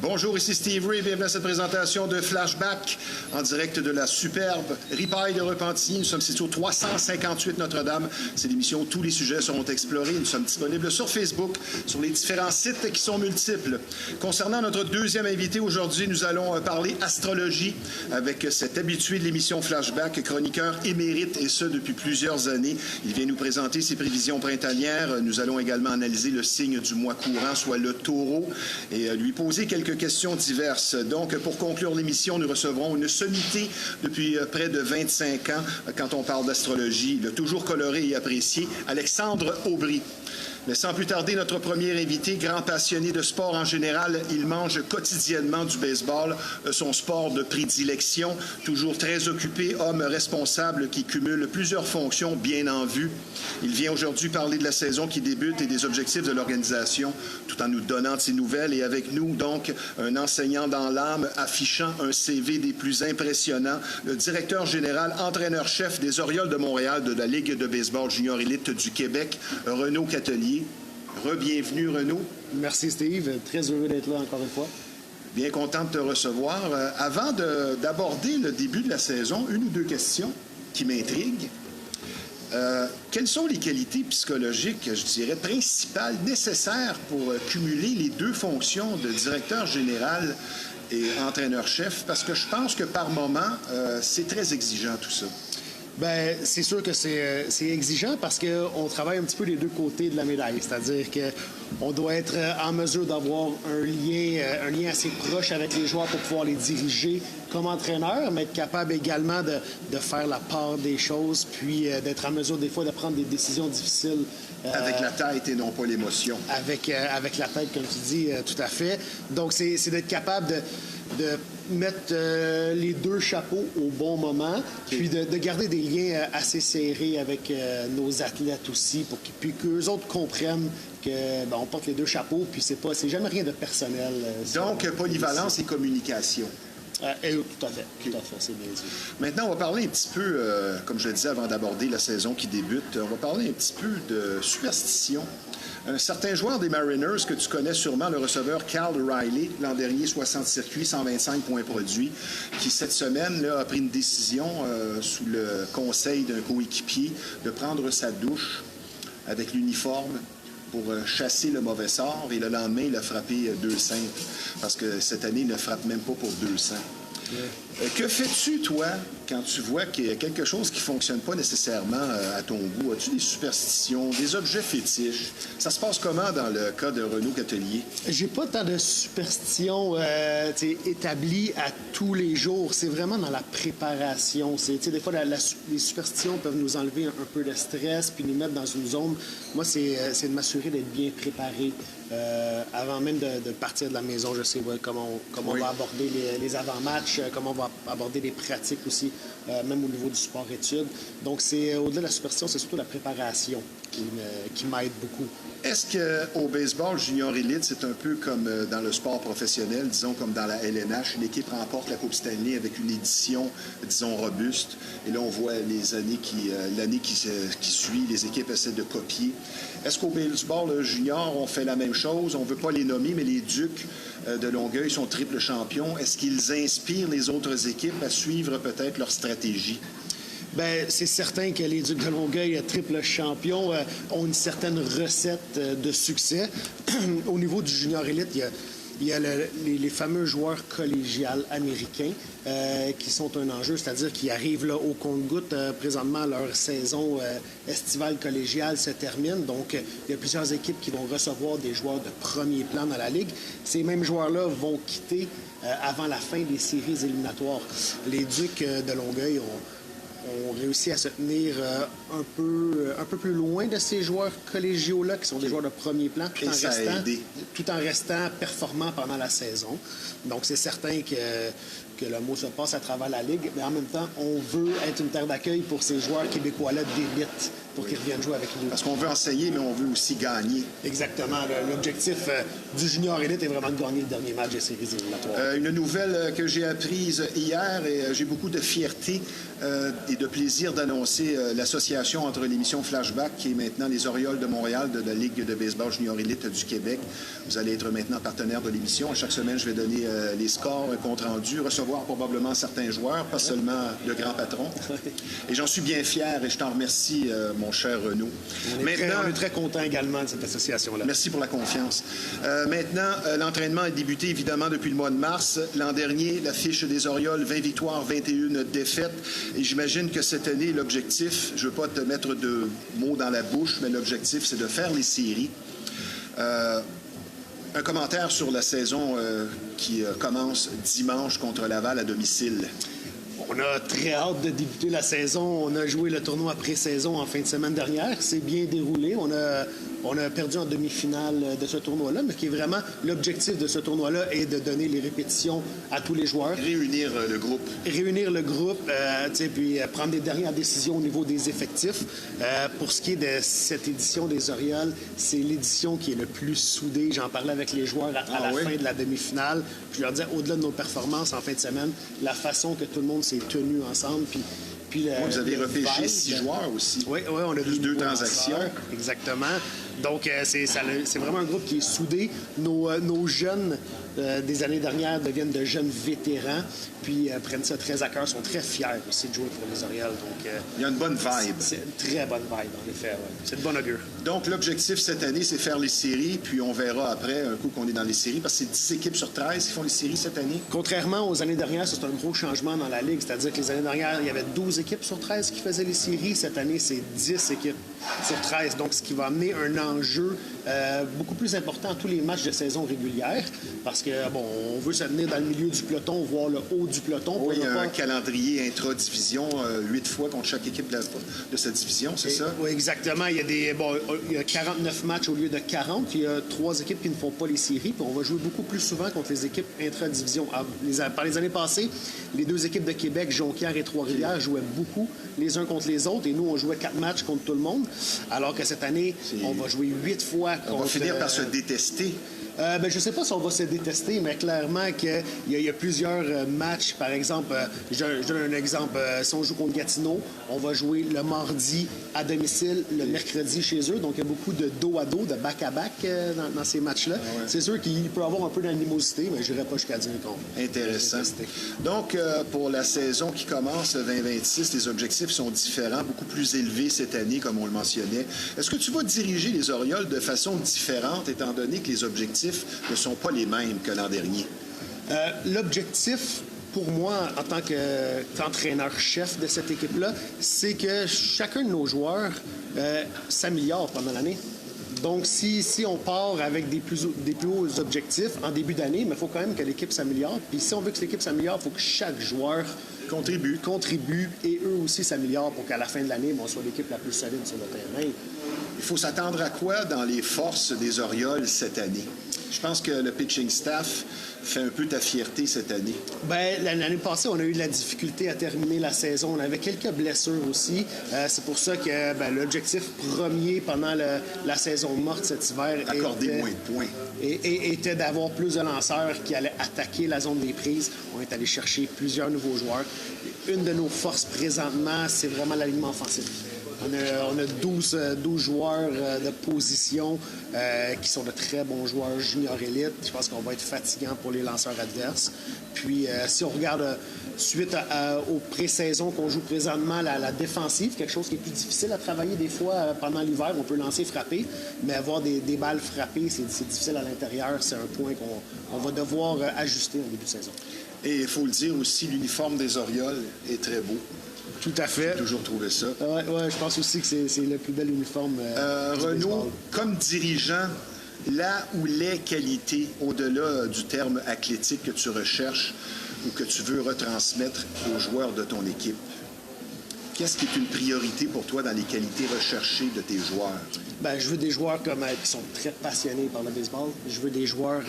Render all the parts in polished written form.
Bonjour, ici Steve Ray. Bienvenue à cette présentation de Flashback en direct de la superbe Ripaille de Repentigny. Nous sommes situés au 358 Notre-Dame. C'est l'émission où tous les sujets seront explorés. Nous sommes disponibles sur Facebook, sur les différents sites qui sont multiples. Concernant notre deuxième invité aujourd'hui, nous allons parler astrologie avec cet habitué de l'émission Flashback, chroniqueur émérite et ce depuis plusieurs années. Il vient nous présenter ses prévisions printanières. Nous allons également analyser le signe du mois courant, soit le taureau, et lui poser quelques questions diverses. Donc, pour conclure l'émission, nous recevrons une sommité depuis près de 25 ans quand on parle d'astrologie, le toujours coloré et apprécié Alexandre Aubry. Mais sans plus tarder, notre premier invité, grand passionné de sport en général, il mange quotidiennement du baseball, son sport de prédilection, toujours très occupé, homme responsable qui cumule plusieurs fonctions bien en vue. Il vient aujourd'hui parler de la saison qui débute et des objectifs de l'organisation, tout en nous donnant de ses nouvelles. Et avec nous, donc, un enseignant dans l'âme, affichant un CV des plus impressionnants, le directeur général, entraîneur-chef des Orioles de Montréal de la Ligue de baseball junior élite du Québec, Renaud Catelier. Re-bienvenue, Renaud. Merci, Steve. Très heureux d'être là encore une fois. Bien content de te recevoir. Avant d'aborder le début de la saison, une ou deux questions qui m'intriguent. Quelles sont les qualités psychologiques, je dirais, principales, nécessaires pour cumuler les deux fonctions de directeur général et entraîneur-chef? Parce que je pense que par moment, c'est très exigeant tout ça. Bien, c'est sûr que c'est exigeant parce qu'on travaille un petit peu les deux côtés de la médaille. C'est-à-dire qu'on doit être en mesure d'avoir un lien assez proche avec les joueurs pour pouvoir les diriger comme entraîneur, mais être capable également de faire la part des choses, puis d'être en mesure des fois de prendre des décisions difficiles. Avec la tête et non pas l'émotion. Avec la tête, comme tu dis, tout à fait. Donc, c'est d'être capable de mettre les deux chapeaux au bon moment, puis de garder des liens assez serrés avec nos athlètes aussi, pour qu'eux autres comprennent qu'on porte les deux chapeaux, puis c'est jamais rien de personnel. Donc, polyvalence et communication. Tout à fait, c'est bien dit. Maintenant, on va parler un petit peu, comme je le disais avant d'aborder la saison qui débute, on va parler un petit peu de superstition. Un certain joueur des Mariners que tu connais sûrement, le receveur Cal Riley, l'an dernier, 60 circuits, 125 points produits, qui cette semaine là, a pris une décision sous le conseil d'un coéquipier de prendre sa douche avec l'uniforme pour chasser le mauvais sort. Et le lendemain, il a frappé 200, parce que cette année, il ne frappe même pas pour 200. Que fais-tu, toi, quand tu vois qu'il y a quelque chose qui ne fonctionne pas nécessairement à ton goût? As-tu des superstitions, des objets fétiches? Ça se passe comment dans le cas de Renaud Catelier? J'ai pas tant de superstitions établies à tous les jours. C'est vraiment dans la préparation. Des fois, les superstitions peuvent nous enlever un peu de stress puis nous mettre dans une zone. Moi, c'est de m'assurer d'être bien préparé. Avant même de partir de la maison, je sais comment on va aborder les avant-matchs, comment on va aborder les pratiques aussi, même au niveau du sport-études. Donc, au-delà de la superstition, c'est surtout la préparation qui m'aide beaucoup. Est-ce qu'au baseball junior élite, c'est un peu comme dans le sport professionnel, disons comme dans la LNH, une équipe remporte la Coupe Stanley avec une édition, disons, robuste, et là on voit l'année qui suit, les équipes essaient de copier. Est-ce qu'au baseball junior, on fait la même chose? On ne veut pas les nommer, mais les Ducs de Longueuil sont triple champions. Est-ce qu'ils inspirent les autres équipes à suivre peut-être leur stratégie? Bien, c'est certain que les Ducs de Longueuil, triple champion, ont une certaine recette de succès. Au niveau du junior élite, il y a les fameux joueurs collégiales américains qui sont un enjeu, c'est-à-dire qui arrivent là, au compte-gouttes. Présentement, leur saison estivale collégiale se termine. Donc, il y a plusieurs équipes qui vont recevoir des joueurs de premier plan dans la Ligue. Ces mêmes joueurs-là vont quitter avant la fin des séries éliminatoires. Les Ducs de Longueuil ont réussi à se tenir un peu plus loin de ces joueurs collégiaux-là, qui sont des joueurs de premier plan, tout en restant performants pendant la saison. Donc, c'est certain que que le mot se passe à travers la Ligue, mais en même temps, on veut être une terre d'accueil pour ces joueurs québécois-là d'élite pour qu'ils reviennent jouer avec nous. Parce qu'on veut enseigner, mais on veut aussi gagner. Exactement. L'objectif du junior élite est vraiment de gagner le dernier match des séries éliminatoires. Une nouvelle que j'ai apprise hier, et j'ai beaucoup de fierté et de plaisir d'annoncer l'association entre l'émission Flashback, qui est maintenant les Orioles de Montréal de la Ligue de baseball junior élite du Québec. Vous allez être maintenant partenaire de l'émission. Chaque semaine, je vais donner les scores, un compte rendu, recevoir probablement certains joueurs, pas seulement le grand patron. Et j'en suis bien fier et je t'en remercie, mon cher Renaud. On est très contents également de cette association-là. Merci pour la confiance. Maintenant, l'entraînement a débuté évidemment depuis le mois de mars. L'an dernier, la fiche des Orioles, 20 victoires, 21 défaites. Et j'imagine que cette année, l'objectif, je ne veux pas te mettre de mots dans la bouche, mais l'objectif, c'est de faire les séries. Un commentaire sur la saison qui commence dimanche contre Laval à domicile. On a très hâte de débuter la saison. On a joué le tournoi pré-saison en fin de semaine dernière. C'est bien déroulé. On a perdu en demi-finale de ce tournoi-là, mais qui est vraiment l'objectif de ce tournoi-là est de donner les répétitions à tous les joueurs. Réunir le groupe. Réunir le groupe, puis prendre des dernières décisions au niveau des effectifs. Pour ce qui est de cette édition des Orioles, c'est l'édition qui est le plus soudée. J'en parlais avec les joueurs à la fin de la demi-finale. Je leur disais, au-delà de nos performances en fin de semaine, la façon que tout le monde s'est tenu ensemble, puis vous avez repêché 6 joueurs aussi. Oui, on a plus 2 transactions. Exactement. Donc, c'est vraiment un groupe qui est soudé. Nos jeunes des années dernières deviennent de jeunes vétérans, puis prennent ça très à cœur, sont très fiers aussi de jouer pour les Orioles. Donc, il y a une bonne vibe. C'est une très bonne vibe, en effet. Ouais. C'est de bon augure. Donc, l'objectif cette année, c'est faire les séries, puis on verra après, un coup qu'on est dans les séries, parce que c'est 10 équipes sur 13 qui font les séries cette année. Contrairement aux années dernières, c'est un gros changement dans la Ligue. C'est-à-dire que les années dernières, il y avait 12 équipes sur 13 qui faisaient les séries. Cette année, c'est 10 équipes sur 13. Donc, ce qui va amener un enjeu beaucoup plus important à tous les matchs de saison régulière, parce que, on veut se tenir dans le milieu du peloton, voir le haut du peloton. Oui, il y a un calendrier intra-division, 8 fois contre chaque équipe de cette division, c'est ça? Oui, exactement. Il y a 49 matchs au lieu de 40. Il y a 3 équipes qui ne font pas les séries, puis on va jouer beaucoup plus souvent contre les équipes intra-division. Par les années passées, les 2 équipes de Québec, Jonquière et Trois-Rivières, jouaient beaucoup les uns contre les autres, et nous, on jouait 4 matchs contre tout le monde, alors que cette année, on va jouer 8 fois contre... On va finir par se détester. Je ne sais pas si on va se détester, mais clairement qu'il y a plusieurs matchs. Par exemple, je donne un exemple. Si on joue contre Gatineau, on va jouer le mardi à domicile, le mercredi chez eux. Donc, il y a beaucoup de dos à dos, de back-à-back dans ces matchs-là. Ah ouais. C'est sûr qu'il peut y avoir un peu d'animosité, mais je n'irai pas jusqu'à dire qu'on... Intéressant. Donc, pour la saison qui commence 2026, les objectifs sont différents, beaucoup plus élevés cette année, comme on le mentionnait. Est-ce que tu vas diriger les Orioles de façon différente, étant donné que les objectifs ne sont pas les mêmes que l'an dernier? L'objectif, pour moi, en tant qu'entraîneur-chef de cette équipe-là, c'est que chacun de nos joueurs s'améliore pendant l'année. Donc, si on part avec des plus hauts objectifs en début d'année, mais il faut quand même que l'équipe s'améliore. Puis si on veut que l'équipe s'améliore, il faut que chaque joueur contribue et eux aussi s'améliorent pour qu'à la fin de l'année, on soit l'équipe la plus solide sur le terrain. Il faut s'attendre à quoi dans les forces des Orioles cette année? Je pense que le pitching staff fait un peu ta fierté cette année. Bien, l'année passée, on a eu de la difficulté à terminer la saison. On avait quelques blessures aussi. C'est pour ça que l'objectif premier pendant la saison morte cet hiver accorder moins de points. Était d'avoir plus de lanceurs qui allaient attaquer la zone des prises. On est allé chercher plusieurs nouveaux joueurs. Une de nos forces présentement, c'est vraiment l'alignement offensif. On a 12 joueurs de position qui sont de très bons joueurs junior élite. Je pense qu'on va être fatigant pour les lanceurs adverses. Puis, si on regarde suite aux pré-saisons qu'on joue présentement, la défensive, quelque chose qui est plus difficile à travailler des fois pendant l'hiver. On peut lancer, frapper, mais avoir des balles frappées, c'est difficile à l'intérieur. C'est un point qu'on va devoir ajuster en début de saison. Et il faut le dire aussi, l'uniforme des Orioles est très beau. Tout à fait. J'ai toujours trouvé ça. Oui, je pense aussi que c'est le plus bel uniforme. Renaud, comme dirigeant, là où les qualités, au-delà du terme athlétique que tu recherches ou que tu veux retransmettre aux joueurs de ton équipe? Qu'est-ce qui est une priorité pour toi dans les qualités recherchées de tes joueurs? Ben, je veux des joueurs qui sont très passionnés par le baseball. Je veux des joueurs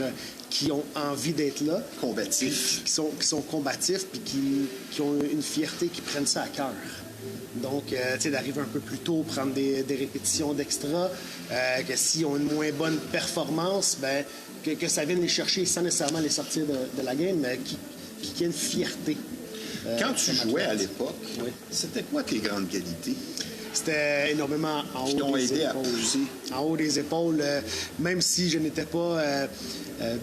qui ont envie d'être là. Combatifs. Qui sont combatifs puis qui ont une fierté, qui prennent ça à cœur. Donc, tu sais, d'arriver un peu plus tôt, prendre des répétitions d'extra, que s'ils ont une moins bonne performance, ben, que ça vienne les chercher sans nécessairement les sortir de la game, mais qui ait une fierté. Quand tu jouais à l'époque, oui. C'était quoi tes grandes qualités? C'était énormément en Qui haut t'ont des aidé à épaules. pousser. En haut des épaules, même si je n'étais pas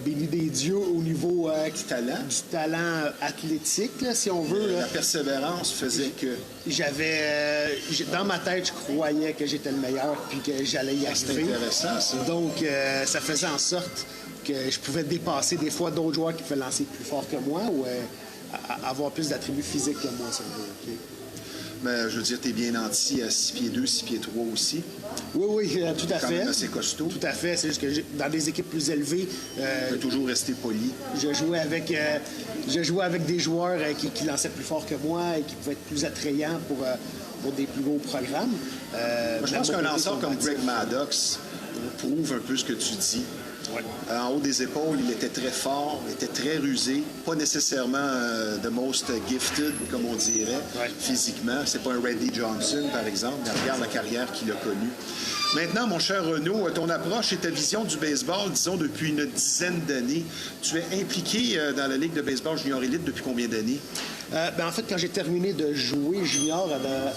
béni des dieux au niveau Du talent. du talent athlétique, là, si on veut. La Là. persévérance faisait que... Dans ma tête, je croyais que j'étais le meilleur puis que j'allais y C'est arriver. intéressant, ça. Donc, ça faisait en sorte que je pouvais dépasser des fois d'autres joueurs qui pouvaient lancer plus fort que moi ou avoir plus d'attributs physiques que moi, si on veut. Okay? Mais je veux dire, t'es bien nanti à 6 pieds 2, 6 pieds 3 aussi. Oui, tout à Quand fait. même assez costaud. Tout à fait. C'est juste que dans des équipes plus élevées, Tu peux toujours rester poli. je jouais avec des joueurs qui lançaient plus fort que moi et qui pouvaient être plus attrayants pour des plus gros programmes. Moi, je pense qu'un lanceur comme Greg Maddox prouve un peu ce que tu dis. Ouais. En haut des épaules, il était très fort, il était très rusé, pas nécessairement the most gifted, comme on dirait, physiquement. C'est pas un Randy Johnson, par exemple, mais regarde la carrière qu'il a connue. Maintenant, mon cher Renaud, ton approche et ta vision du baseball, disons, depuis une dizaine d'années. Tu es impliqué dans la Ligue de baseball junior élite depuis combien d'années? En fait, quand j'ai terminé de jouer junior,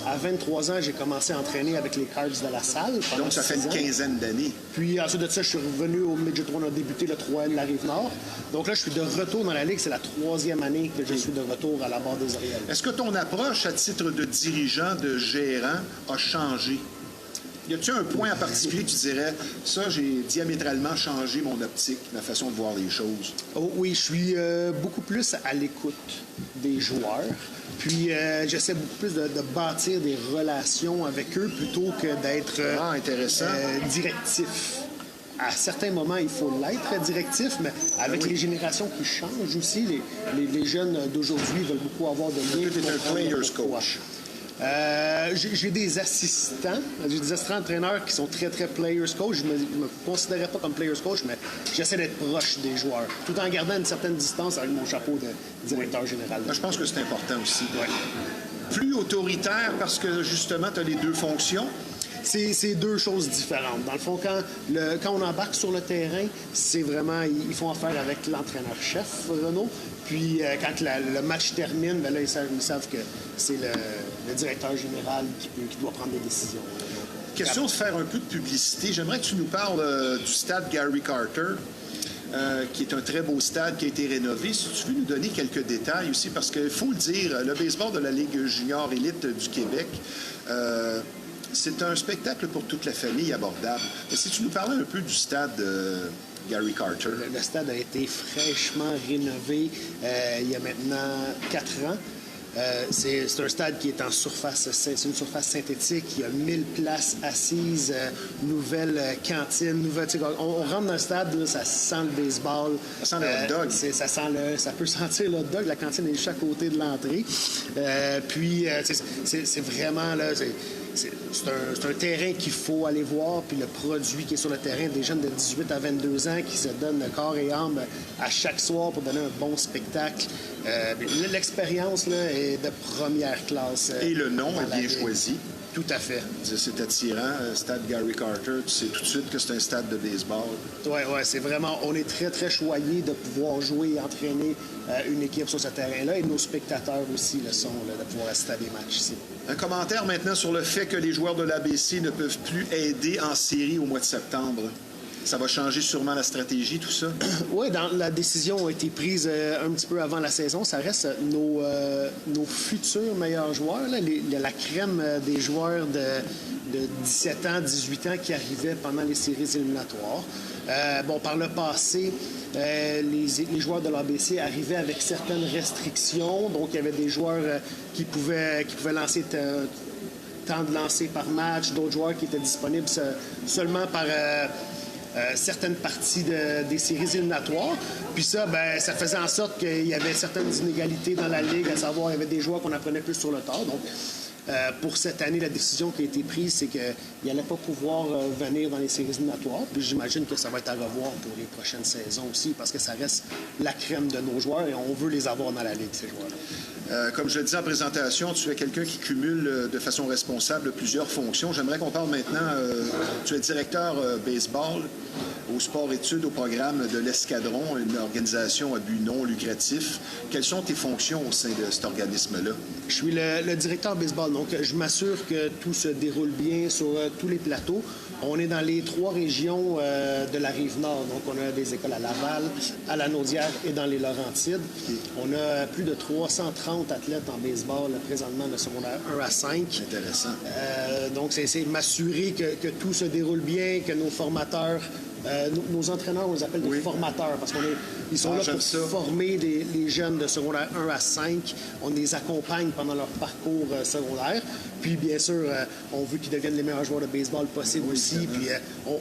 à 23 ans, j'ai commencé à entraîner avec les Cards de la salle. Donc, ça fait une quinzaine d'années. Puis ensuite de ça, je suis revenu au Midget 3. On a débuté le 3L de la Rive-Nord. Donc là, je suis de retour dans la Ligue. C'est la 3e année que je suis de retour à la barre des Oriels. Est-ce que ton approche à titre de dirigeant, de gérant, a changé? Y a-t-il un point en particulier que tu dirais, ça, j'ai diamétralement changé mon optique, ma façon de voir les choses? Oh, oui, je suis beaucoup plus à l'écoute des joueurs. Puis j'essaie beaucoup plus de bâtir des relations avec eux plutôt que d'être intéressant. directif. À certains moments, il faut l'être directif, mais avec les générations qui changent aussi, les jeunes d'aujourd'hui veulent beaucoup avoir de liens. Tu es un player's coach. J'ai des assistants, j'ai des assistants entraîneurs qui sont très, très players coach. Je ne me considérais pas comme players coach, mais j'essaie d'être proche des joueurs, tout en gardant une certaine distance avec mon chapeau de directeur général. Moi, je pense que c'est important aussi. Ouais. Plus autoritaire parce que, justement, tu as les deux fonctions. C'est deux choses différentes. Dans le fond, quand on embarque sur le terrain, c'est vraiment, ils font affaire avec l'entraîneur-chef, Renaud. Puis quand le match termine, ben là, ils savent que c'est le directeur général qui doit prendre des décisions. Question de faire un peu de publicité. J'aimerais que tu nous parles du stade Gary Carter, qui est un très beau stade qui a été rénové. Si tu veux nous donner quelques détails aussi, parce qu'il faut le dire, le baseball de la Ligue junior élite du Québec, c'est un spectacle pour toute la famille abordable. Mais si tu nous parlais un peu du stade Gary Carter. Le stade a été fraîchement rénové il y a maintenant 4 ans. C'est un stade qui est en surface, c'est une surface synthétique. Il y a 1000 places assises, nouvelle cantine, on rentre dans le stade, là, ça sent le baseball. Ça sent le hot dog. Ça peut sentir le hot dog. La cantine est juste à côté de l'entrée. Puis c'est vraiment là. C'est un terrain qu'il faut aller voir, puis le produit qui est sur le terrain, des jeunes de 18 à 22 ans qui se donnent corps et âme à chaque soir pour donner un bon spectacle. L'expérience là, est de première classe. Et le nom est bien choisi. Tout à fait. C'est attirant, stade Gary Carter. Tu sais tout de suite que c'est un stade de baseball. Oui, c'est vraiment... On est très, très choyés de pouvoir jouer et entraîner une équipe sur ce terrain-là. Et nos spectateurs aussi le sont, là, de pouvoir assister à des matchs ici. Un commentaire maintenant sur le fait que les joueurs de l'ABC ne peuvent plus aider en série au mois de septembre. Ça va changer sûrement la stratégie, tout ça? Oui, la décision a été prise un petit peu avant la saison. Ça reste nos futurs meilleurs joueurs, là, la crème des joueurs de 17 ans, 18 ans qui arrivaient pendant les séries éliminatoires. Par le passé, les joueurs de l'ABC arrivaient avec certaines restrictions. Donc, il y avait des joueurs qui pouvaient lancer tant de lancers par match, d'autres joueurs qui étaient disponibles seulement par... certaines parties des séries éliminatoires. Puis ça, ça faisait en sorte qu'il y avait certaines inégalités dans la Ligue, à savoir, il y avait des joueurs qu'on apprenait plus sur le tard. Donc, Pour cette année, la décision qui a été prise, c'est qu'il n'allait pas pouvoir venir dans les séries éliminatoires. Puis j'imagine que ça va être à revoir pour les prochaines saisons aussi, parce que ça reste la crème de nos joueurs et on veut les avoir dans la Ligue, ces joueurs-là. Comme je le disais en présentation, tu es quelqu'un qui cumule de façon responsable plusieurs fonctions. J'aimerais qu'on parle maintenant, tu es directeur baseball au sport-études au programme de l'Escadron, une organisation à but non lucratif. Quelles sont tes fonctions au sein de cet organisme-là? Je suis le directeur baseball, donc je m'assure que tout se déroule bien sur tous les plateaux. On est dans les 3 régions de la Rive-Nord, donc on a des écoles à Laval, à la Naudière et dans les Laurentides. On a plus de 330 athlètes en baseball présentement de secondaire 1 à 5. Intéressant. Donc c'est m'assurer que tout se déroule bien, que nos formateurs... nos entraîneurs, on les appelle des formateurs parce qu'ils sont là pour former les jeunes de secondaire 1 à 5. On les accompagne pendant leur parcours secondaire. Puis, bien sûr, on veut qu'ils deviennent les meilleurs joueurs de baseball possible aussi. Puis,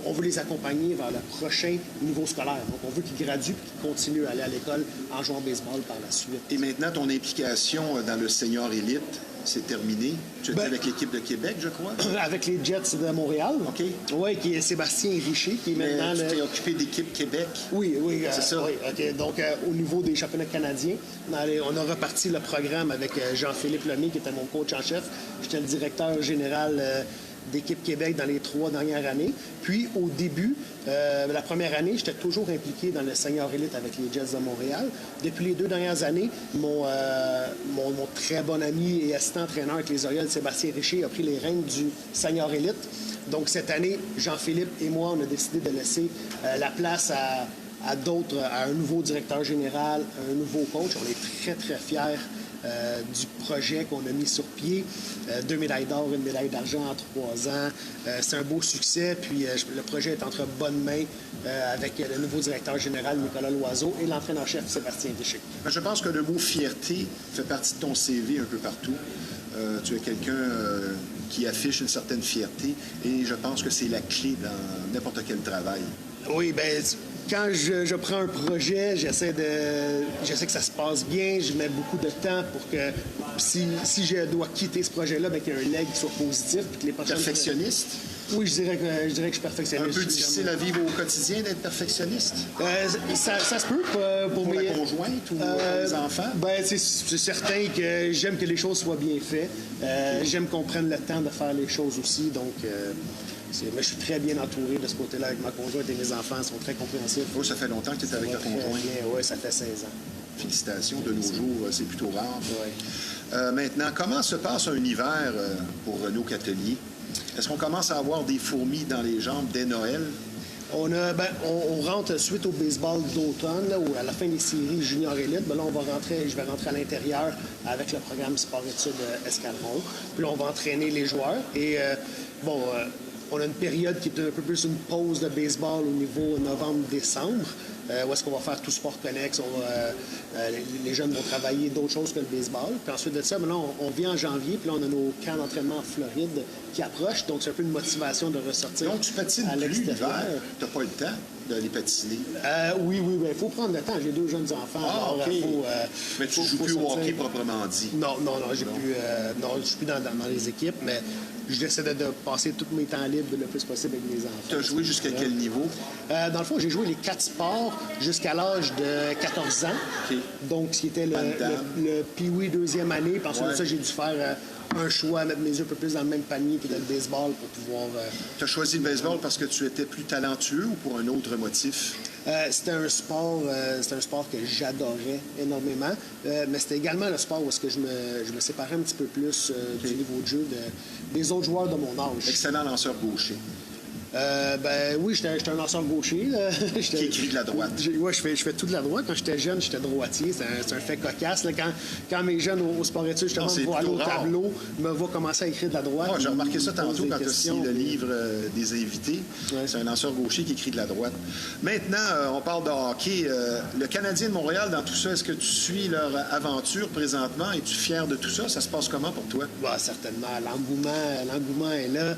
on veut les accompagner vers le prochain niveau scolaire. Donc, on veut qu'ils graduent et qu'ils continuent à aller à l'école en jouant au baseball par la suite. Et maintenant, ton implication dans le senior élite, c'est terminé. Tu étais avec l'équipe de Québec, je crois? Avec les Jets de Montréal. OK. Oui, qui est Sébastien Richer, qui est maintenant... Tu t'es occupé d'équipe Québec? Oui, c'est ça. Oui, OK. Donc, au niveau des championnats canadiens, on a reparti le programme avec Jean-Philippe Lemay, qui était mon coach en chef. J'étais le directeur général d'équipe Québec dans les 3 dernières années. Puis, au début, la première année, j'étais toujours impliqué dans le senior élite avec les Jets de Montréal. Depuis les 2 dernières années, mon très bon ami et assistant-entraîneur avec les Orioles, Sébastien Richer, a pris les rênes du senior élite. Donc, cette année, Jean-Philippe et moi, on a décidé de laisser la place à d'autres, à un nouveau directeur général, un nouveau coach. On est très, très fiers du projet qu'on a mis sur pied. 2 médailles d'or, 1 médaille d'argent en 3 ans. C'est un beau succès. Puis le projet est entre bonnes mains avec le nouveau directeur général, Nicolas Loiseau, et l'entraîneur-chef, Sébastien Richer. Je pense que le mot fierté fait partie de ton CV un peu partout. Tu es quelqu'un qui affiche une certaine fierté et je pense que c'est la clé dans n'importe quel travail. Oui, bien, quand je prends un projet, j'essaie que ça se passe bien, je mets beaucoup de temps pour que si je dois quitter ce projet-là, bien, qu'il y ait un leg qui soit positif. Puis que les prochaines... Perfectionniste? Oui, je dirais que je suis perfectionniste. Un peu difficile à vivre au quotidien d'être perfectionniste? Ça se peut pour la conjointe ou les enfants? Ben, c'est certain que j'aime que les choses soient bien faites. J'aime qu'on prenne le temps de faire les choses aussi. Donc, mais je suis très bien entouré de ce côté-là avec ma conjointe et mes enfants. Ils sont très compréhensifs. Oh, ça fait longtemps que tu es avec ta conjointe? Oui, ça fait 16 ans. Félicitations. De nos jours, c'est plutôt rare. Oui. Maintenant, comment se passe un hiver pour Renaud Catelier? Est-ce qu'on commence à avoir des fourmis dans les jambes dès Noël? On rentre suite au baseball d'automne, où à la fin des séries junior élite, là, je vais rentrer à l'intérieur avec le programme sport-études Escadron. Puis là, on va entraîner les joueurs. Et on a une période qui est un peu plus une pause de baseball au niveau novembre-décembre. Où est-ce qu'on va faire tout sport connexe, les jeunes vont travailler d'autres choses que le baseball. Puis ensuite de ça, maintenant, on vient en janvier, puis là, on a nos camps d'entraînement en Floride qui approchent. Donc, c'est un peu une motivation de ressortir. Donc, tu patines à plus l'extérieur. Tu n'as pas le temps d'aller patiner? Oui, il faut prendre le temps. J'ai 2 jeunes enfants. OK. Mais tu ne joues plus au hockey proprement dit? Non, je ne suis plus dans les équipes, mais j'essaie de passer tous mes temps libres le plus possible avec mes enfants. Tu as joué jusqu'à quel niveau? Dans le fond, j'ai joué les 4 sports jusqu'à l'âge de 14 ans. Okay. Donc, ce qui était le Pee-Wee 2e année. Puis ensuite de ça, j'ai dû faire un choix, mettre mes yeux un peu plus dans le même panier que dans le baseball pour pouvoir... Tu as choisi le baseball parce que tu étais plus talentueux ou pour un autre motif? C'était un sport que j'adorais énormément, mais c'était également le sport où est-ce que je me séparais un petit peu plus du niveau de jeu des autres joueurs de mon âge. Excellent lanceur gaucher. Oui, j'étais un lanceur gaucher. Qui écrit de la droite. Oui, je fais tout de la droite. Quand j'étais jeune, j'étais droitier. C'est un fait cocasse. Là, quand mes jeunes au sport-études, justement, me voient aller au tableau, me voient commencer à écrire de la droite. J'ai remarqué ça tantôt quand tu as signé le livre des invités. Ouais. C'est un lanceur gaucher qui écrit de la droite. Maintenant, on parle de hockey. Le Canadien de Montréal, dans tout ça, est-ce que tu suis leur aventure présentement? Es-tu fier de tout ça? Ça se passe comment pour toi? Certainement. L'engouement est là.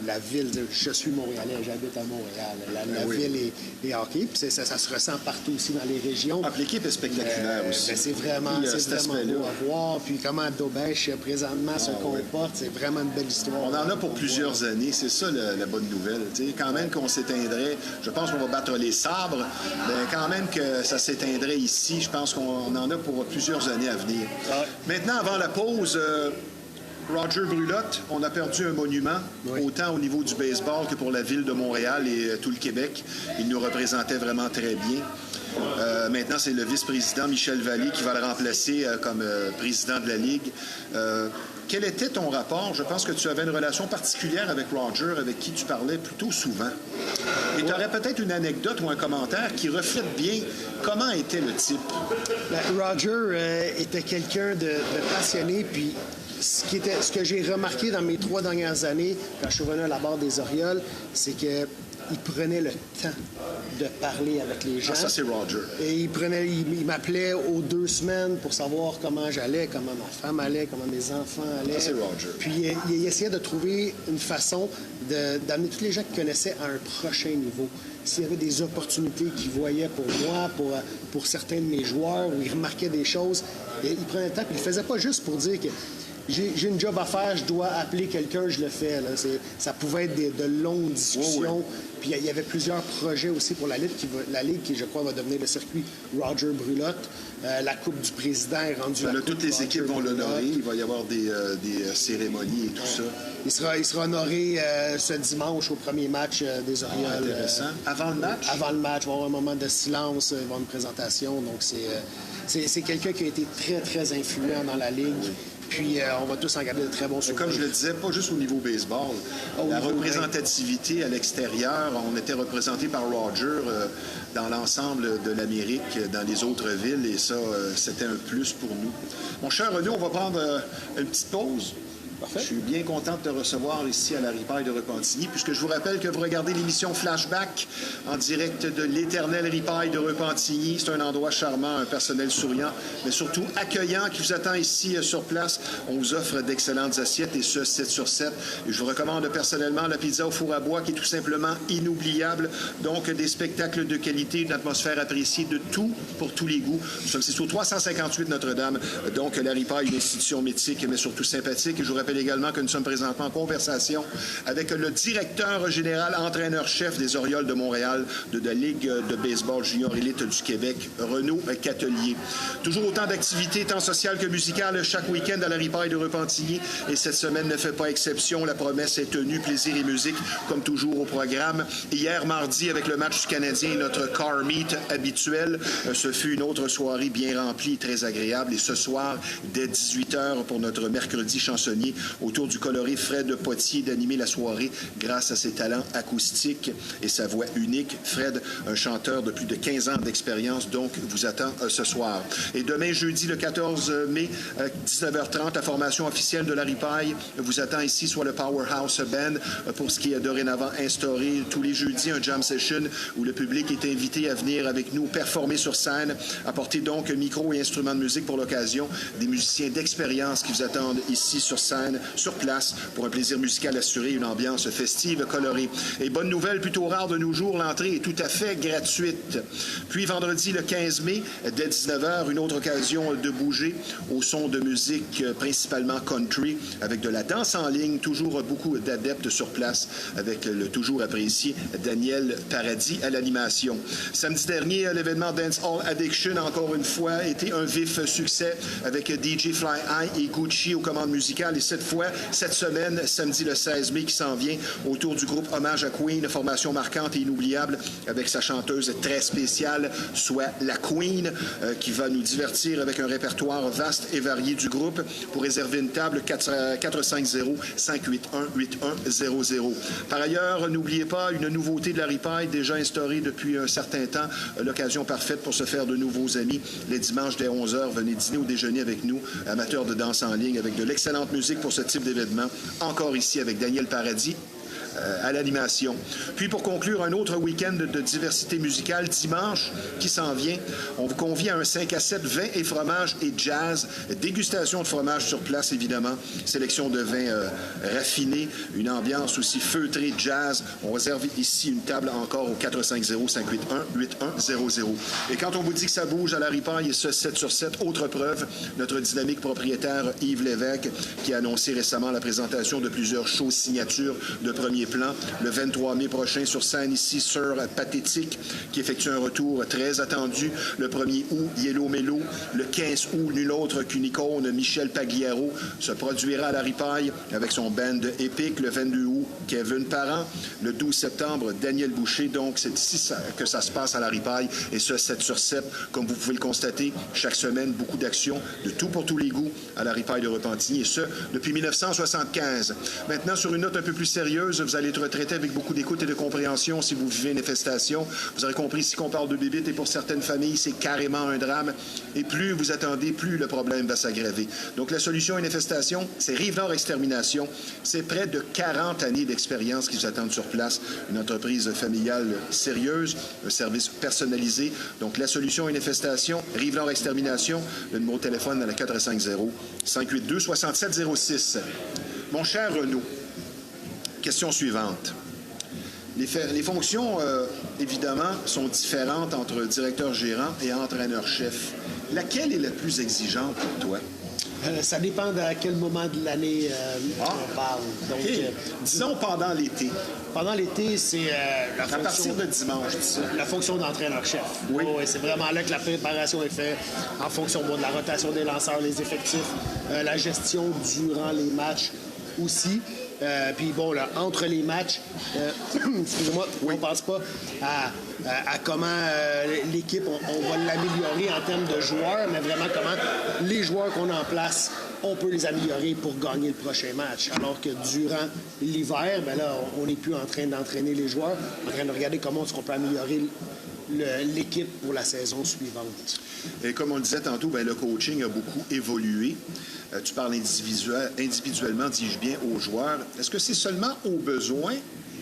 La ville, je suis montréalais, j'habite à Montréal. La ville est hockey, puis ça se ressent partout aussi dans les régions. L'équipe est spectaculaire aussi. C'est vraiment beau à voir. Puis comment Dobèche présentement se comporte, c'est vraiment une belle histoire. On en a pour plusieurs années, c'est ça la bonne nouvelle. T'sais, quand même qu'on s'éteindrait, je pense qu'on va battre les sabres, mais quand même que ça s'éteindrait ici, je pense qu'on en a pour plusieurs années à venir. Ouais. Maintenant, avant la pause, Roger Brulotte, on a perdu un monument, autant au niveau du baseball que pour la ville de Montréal et tout le Québec. Il nous représentait vraiment très bien. Maintenant, c'est le vice-président Michel Vallée qui va le remplacer comme président de la Ligue. Quel était ton rapport? Je pense que tu avais une relation particulière avec Roger, avec qui tu parlais plutôt souvent. Et tu aurais peut-être une anecdote ou un commentaire qui reflète bien comment était le type. Roger était quelqu'un de passionné, puis ce que j'ai remarqué dans mes 3 dernières années, quand je suis revenu à la barre des Orioles, c'est qu'il prenait le temps de parler avec les gens. Ah, ça, c'est Roger. Et il m'appelait aux 2 semaines pour savoir comment j'allais, comment ma femme allait, comment mes enfants allaient. Ça, c'est Roger. Puis il essayait de trouver une façon d'amener tous les gens qu'il connaissait à un prochain niveau. S'il y avait des opportunités qu'il voyait pour moi, pour certains de mes joueurs, où il remarquait des choses, il prenait le temps. Puis il le faisait pas juste pour dire que j'ai une job à faire, je dois appeler quelqu'un, je le fais. Là. Ça pouvait être de longues discussions. Puis il y avait plusieurs projets aussi pour la Ligue, qui, je crois, va devenir le circuit Roger Brulotte. La Coupe du Président est rendue là, toutes les équipes vont l'honorer. Il va y avoir des cérémonies et tout ça. Il sera honoré ce dimanche au premier match des Orioles. Intéressant. Avant le match? Avant le match, il va y avoir un moment de silence, il va y avoir une présentation. Donc, c'est quelqu'un qui a été très, très influent dans la Ligue. Puis, on va tous en garder de très bons souvenirs. Comme je le disais, pas juste au niveau baseball. La représentativité à l'extérieur, on était représenté par Roger dans l'ensemble de l'Amérique, dans les autres villes, et ça, c'était un plus pour nous. Mon cher Renaud, on va prendre une petite pause. Parfait. Je suis bien content de te recevoir ici à la Ripaille de Repentigny, puisque je vous rappelle que vous regardez l'émission Flashback en direct de l'éternelle Ripaille de Repentigny. C'est un endroit charmant, un personnel souriant, mais surtout accueillant qui vous attend ici sur place. On vous offre d'excellentes assiettes, et ce, 7 sur 7. Et je vous recommande personnellement la pizza au four à bois, qui est tout simplement inoubliable. Donc, des spectacles de qualité, une atmosphère appréciée de tout, pour tous les goûts. Nous sommes ici au 358 Notre-Dame. Donc, la Ripaille, une institution mythique, mais surtout sympathique. Et je vous rappelle également que nous sommes présentement en conversation avec le directeur général, entraîneur-chef des Orioles de Montréal de la Ligue de baseball junior élite du Québec, Renaud Catelier. Toujours autant d'activités, tant sociales que musicales, chaque week-end à la Ripaille de Repentigny. Et cette semaine ne fait pas exception. La promesse est tenue, plaisir et musique, comme toujours au programme. Hier, mardi, avec le match du Canadien, notre car meet habituel, ce fut une autre soirée bien remplie, très agréable. Et ce soir, dès 18h, pour notre mercredi chansonnier, autour du coloré Fred Potier d'animer la soirée grâce à ses talents acoustiques et sa voix unique. Fred, un chanteur de plus de 15 ans d'expérience, donc vous attend ce soir. Et demain, jeudi, le 14 mai, 19h30, la formation officielle de la Ripaille vous attend ici, soit le Powerhouse Band, pour ce qui est dorénavant instauré tous les jeudis, un jam session où le public est invité à venir avec nous performer sur scène, apporter donc micro et instruments de musique pour l'occasion, des musiciens d'expérience qui vous attendent ici sur scène, sur place, pour un plaisir musical assuré, une ambiance festive, colorée. Et bonne nouvelle, plutôt rare de nos jours, l'entrée est tout à fait gratuite. Puis vendredi, le 15 mai, dès 19h, une autre occasion de bouger au son de musique principalement country, avec de la danse en ligne, toujours beaucoup d'adeptes sur place, avec le toujours apprécié Daniel Paradis à l'animation. Samedi dernier, l'événement Dance Hall Addiction, encore une fois, était un vif succès, avec DJ Fly High et Gucci aux commandes musicales. Et cette fois, cette semaine, samedi le 16 mai qui s'en vient, autour du groupe Hommage à Queen, formation marquante et inoubliable, avec sa chanteuse très spéciale, soit la Queen, qui va nous divertir avec un répertoire vaste et varié du groupe. Pour réserver une table, 450-581-8100. Par ailleurs, n'oubliez pas une nouveauté de la Ripaille, déjà instaurée depuis un certain temps, l'occasion parfaite pour se faire de nouveaux amis. Les dimanches dès 11h, venez dîner ou déjeuner avec nous, amateurs de danse en ligne, avec de l'excellente musique pour ce type d'événement. Encore ici avec Daniel Paradis à l'animation. Puis pour conclure, un autre week-end de diversité musicale dimanche qui s'en vient. On vous convie à un 5 à 7 vin et fromage et jazz. Dégustation de fromage sur place, évidemment. Sélection de vins raffinés. Une ambiance aussi feutrée jazz. On réserve ici une table encore au 450-581-8100. Et quand on vous dit que ça bouge à la Ripaille, et ce 7 sur 7, autre preuve, notre dynamique propriétaire Yves Lévesque, qui a annoncé récemment la présentation de plusieurs shows signatures de premier plan. Le 23 mai prochain sur scène ici, Sœur Pathétique, qui effectue un retour très attendu. Le 1er août, Yellow Mello. Le 15 août, nul autre qu'une icône, Michel Pagliaro, se produira à la Ripaille avec son band épique. Le 22 août, Kevin Parent. Le 12 septembre, Daniel Boucher. Donc, c'est ici que ça se passe à la Ripaille. Et ce, 7 sur 7, comme vous pouvez le constater, chaque semaine, beaucoup d'actions, de tout pour tous les goûts à la Ripaille de Repentigny. Et ce, depuis 1975. Maintenant, sur une note un peu plus sérieuse, vous allez être retraité avec beaucoup d'écoute et de compréhension si vous vivez une infestation. Vous aurez compris ici qu'on parle de bébites et pour certaines familles, c'est carrément un drame. Et plus vous attendez, plus le problème va s'aggraver. Donc, la solution à une infestation, c'est Rive-Nord Extermination. C'est près de 40 années d'expérience qui vous attendent sur place. Une entreprise familiale sérieuse, un service personnalisé. Donc, la solution à une infestation, Rive-Nord Extermination. Le numéro de téléphone à la 450-582-6706. Mon cher Renaud, question suivante. Les fonctions, évidemment, sont différentes entre directeur-gérant et entraîneur-chef. Laquelle est la plus exigeante pour toi? Ça dépend à quel moment de l'année on parle. Donc, okay. Disons pendant l'été. Pendant l'été, c'est la fonction... À partir de dimanche, ça. La fonction d'entraîneur-chef. Oui. Oh, c'est vraiment là que la préparation est faite en fonction de la rotation des lanceurs, les effectifs, la gestion durant les matchs aussi. Puis bon, là, entre les matchs, excusez-moi, on ne pense pas à comment l'équipe, on va l'améliorer en termes de joueurs, mais vraiment comment les joueurs qu'on a en place, on peut les améliorer pour gagner le prochain match. Alors que durant l'hiver, ben là, on n'est plus en train d'entraîner les joueurs, on est en train de regarder comment est-ce qu'on peut améliorer l'équipe pour la saison suivante. Et comme on le disait tantôt, ben, le coaching a beaucoup évolué. Tu parles individuellement, dis-je bien, aux joueurs. Est-ce que c'est seulement au besoin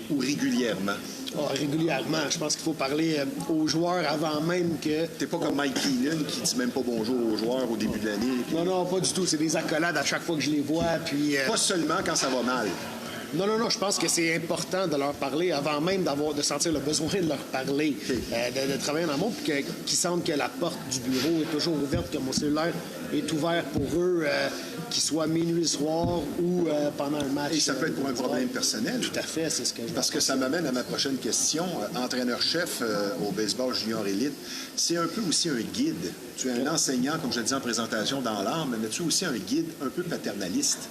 ou régulièrement? Oh, régulièrement. Je pense qu'il faut parler aux joueurs avant même que... T'es pas comme Mike Keenan qui dit même pas bonjour aux joueurs au début de l'année. Puis... Non, pas du tout. C'est des accolades à chaque fois que je les vois. Puis, Pas seulement quand ça va mal. Non, je pense que c'est important de leur parler avant même de sentir le besoin de leur parler, de travailler en amont, puis qu'ils sentent que la porte du bureau est toujours ouverte, que mon cellulaire est ouvert pour eux, qu'il soit minuit le soir ou pendant un match. Et ça peut être pour un problème personnel. Tout à fait, c'est ce que je Parce que ça m'amène à ma prochaine question. Entraîneur-chef au baseball junior élite, c'est un peu aussi un guide. Tu es un enseignant, comme je le dis en présentation, dans l'âme, mais tu es aussi un guide un peu paternaliste.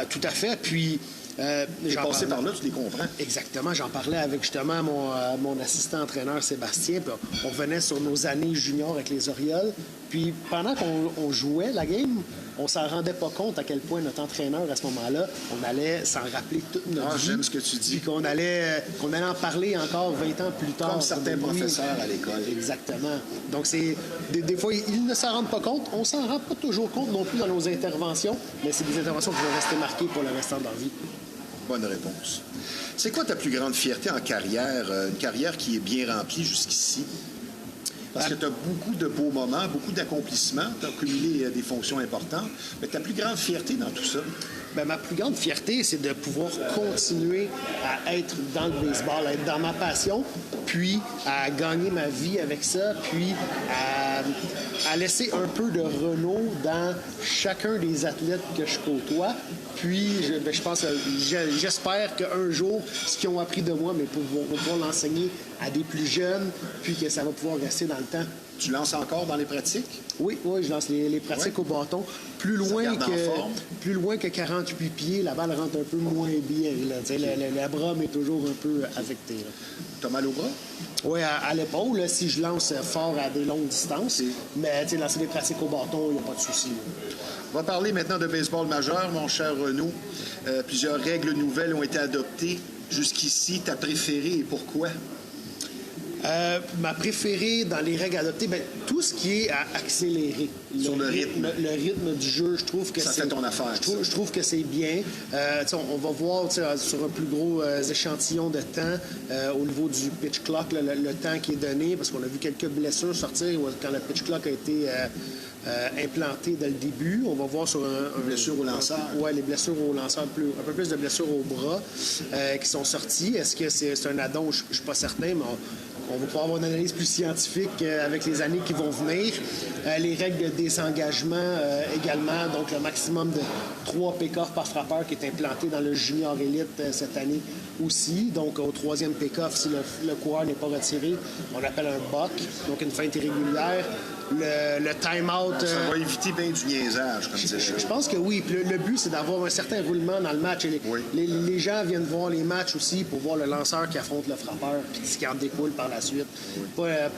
Tout à fait, puis... T'es passé par là, tu les comprends. Exactement. J'en parlais avec justement mon assistant entraîneur Sébastien. Puis on revenait sur nos années juniors avec les Orioles. Puis pendant qu'on jouait la game, on s'en rendait pas compte à quel point notre entraîneur, à ce moment-là, on allait s'en rappeler toute notre vie. J'aime ce que tu dis. Puis qu'on allait en parler encore 20 ans plus tard. Comme certains professeurs à l'école. Exactement. Donc, c'est des fois, ils ne s'en rendent pas compte. On s'en rend pas toujours compte non plus dans nos interventions, mais c'est des interventions qui vont rester marquées pour le restant de leur vie. Bonne réponse. C'est quoi ta plus grande fierté en carrière? Une carrière qui est bien remplie jusqu'ici? Parce que tu as beaucoup de beaux moments, beaucoup d'accomplissements. Tu as cumulé des fonctions importantes. Mais ta plus grande fierté dans tout ça? Bien, ma plus grande fierté, c'est de pouvoir continuer à être dans le baseball, à être dans ma passion, puis à gagner ma vie avec ça, puis à laisser un peu de Renaud dans chacun des athlètes que je côtoie. Puis, je pense, j'espère qu'un jour, ce qu'ils ont appris de moi, mais pour pouvoir l'enseigner à des plus jeunes, puis que ça va pouvoir rester dans le temps. Tu lances encore dans les pratiques? Oui, je lance les pratiques au bâton. Plus loin que 48 pieds, la balle rentre un peu moins bien. Le bras m'est toujours un peu affecté. Tu as mal au bras? Oui, à l'épaule, si je lance fort à des longues distances. Mais lancer des pratiques au bâton, il n'y a pas de souci. On va parler maintenant de baseball majeur, mon cher Renaud. Plusieurs règles nouvelles ont été adoptées. Jusqu'ici, ta préférée et pourquoi? Ma préférée dans les règles adoptées, tout ce qui est à accélérer. Sur le rythme. Le rythme du jeu, je trouve que ça fait ton affaire. Je trouve que c'est bien. On va voir sur un plus gros échantillon de temps au niveau du pitch clock, le temps qui est donné, parce qu'on a vu quelques blessures sortir quand le pitch clock a été implanté dès le début. On va voir sur les blessures au lanceur. Oui, les blessures au lanceur, un peu plus de blessures au bras qui sont sorties. Est-ce que c'est un addon? Je ne suis pas certain, mais on va pouvoir avoir une analyse plus scientifique avec les années qui vont venir. Les règles de désengagement également, donc le maximum de 3 pick-off par frappeur qui est implanté dans le junior élite cette année aussi. Donc au 3e pick-off, si le coureur n'est pas retiré, on appelle un buck, donc une feinte irrégulière. Le time-out... Ça va éviter bien du niaisage, comme dirais. Je pense que oui. Puis le but, c'est d'avoir un certain roulement dans le match. Les gens viennent voir les matchs aussi pour voir le lanceur qui affronte le frappeur puis ce qui en découle par la suite. Pas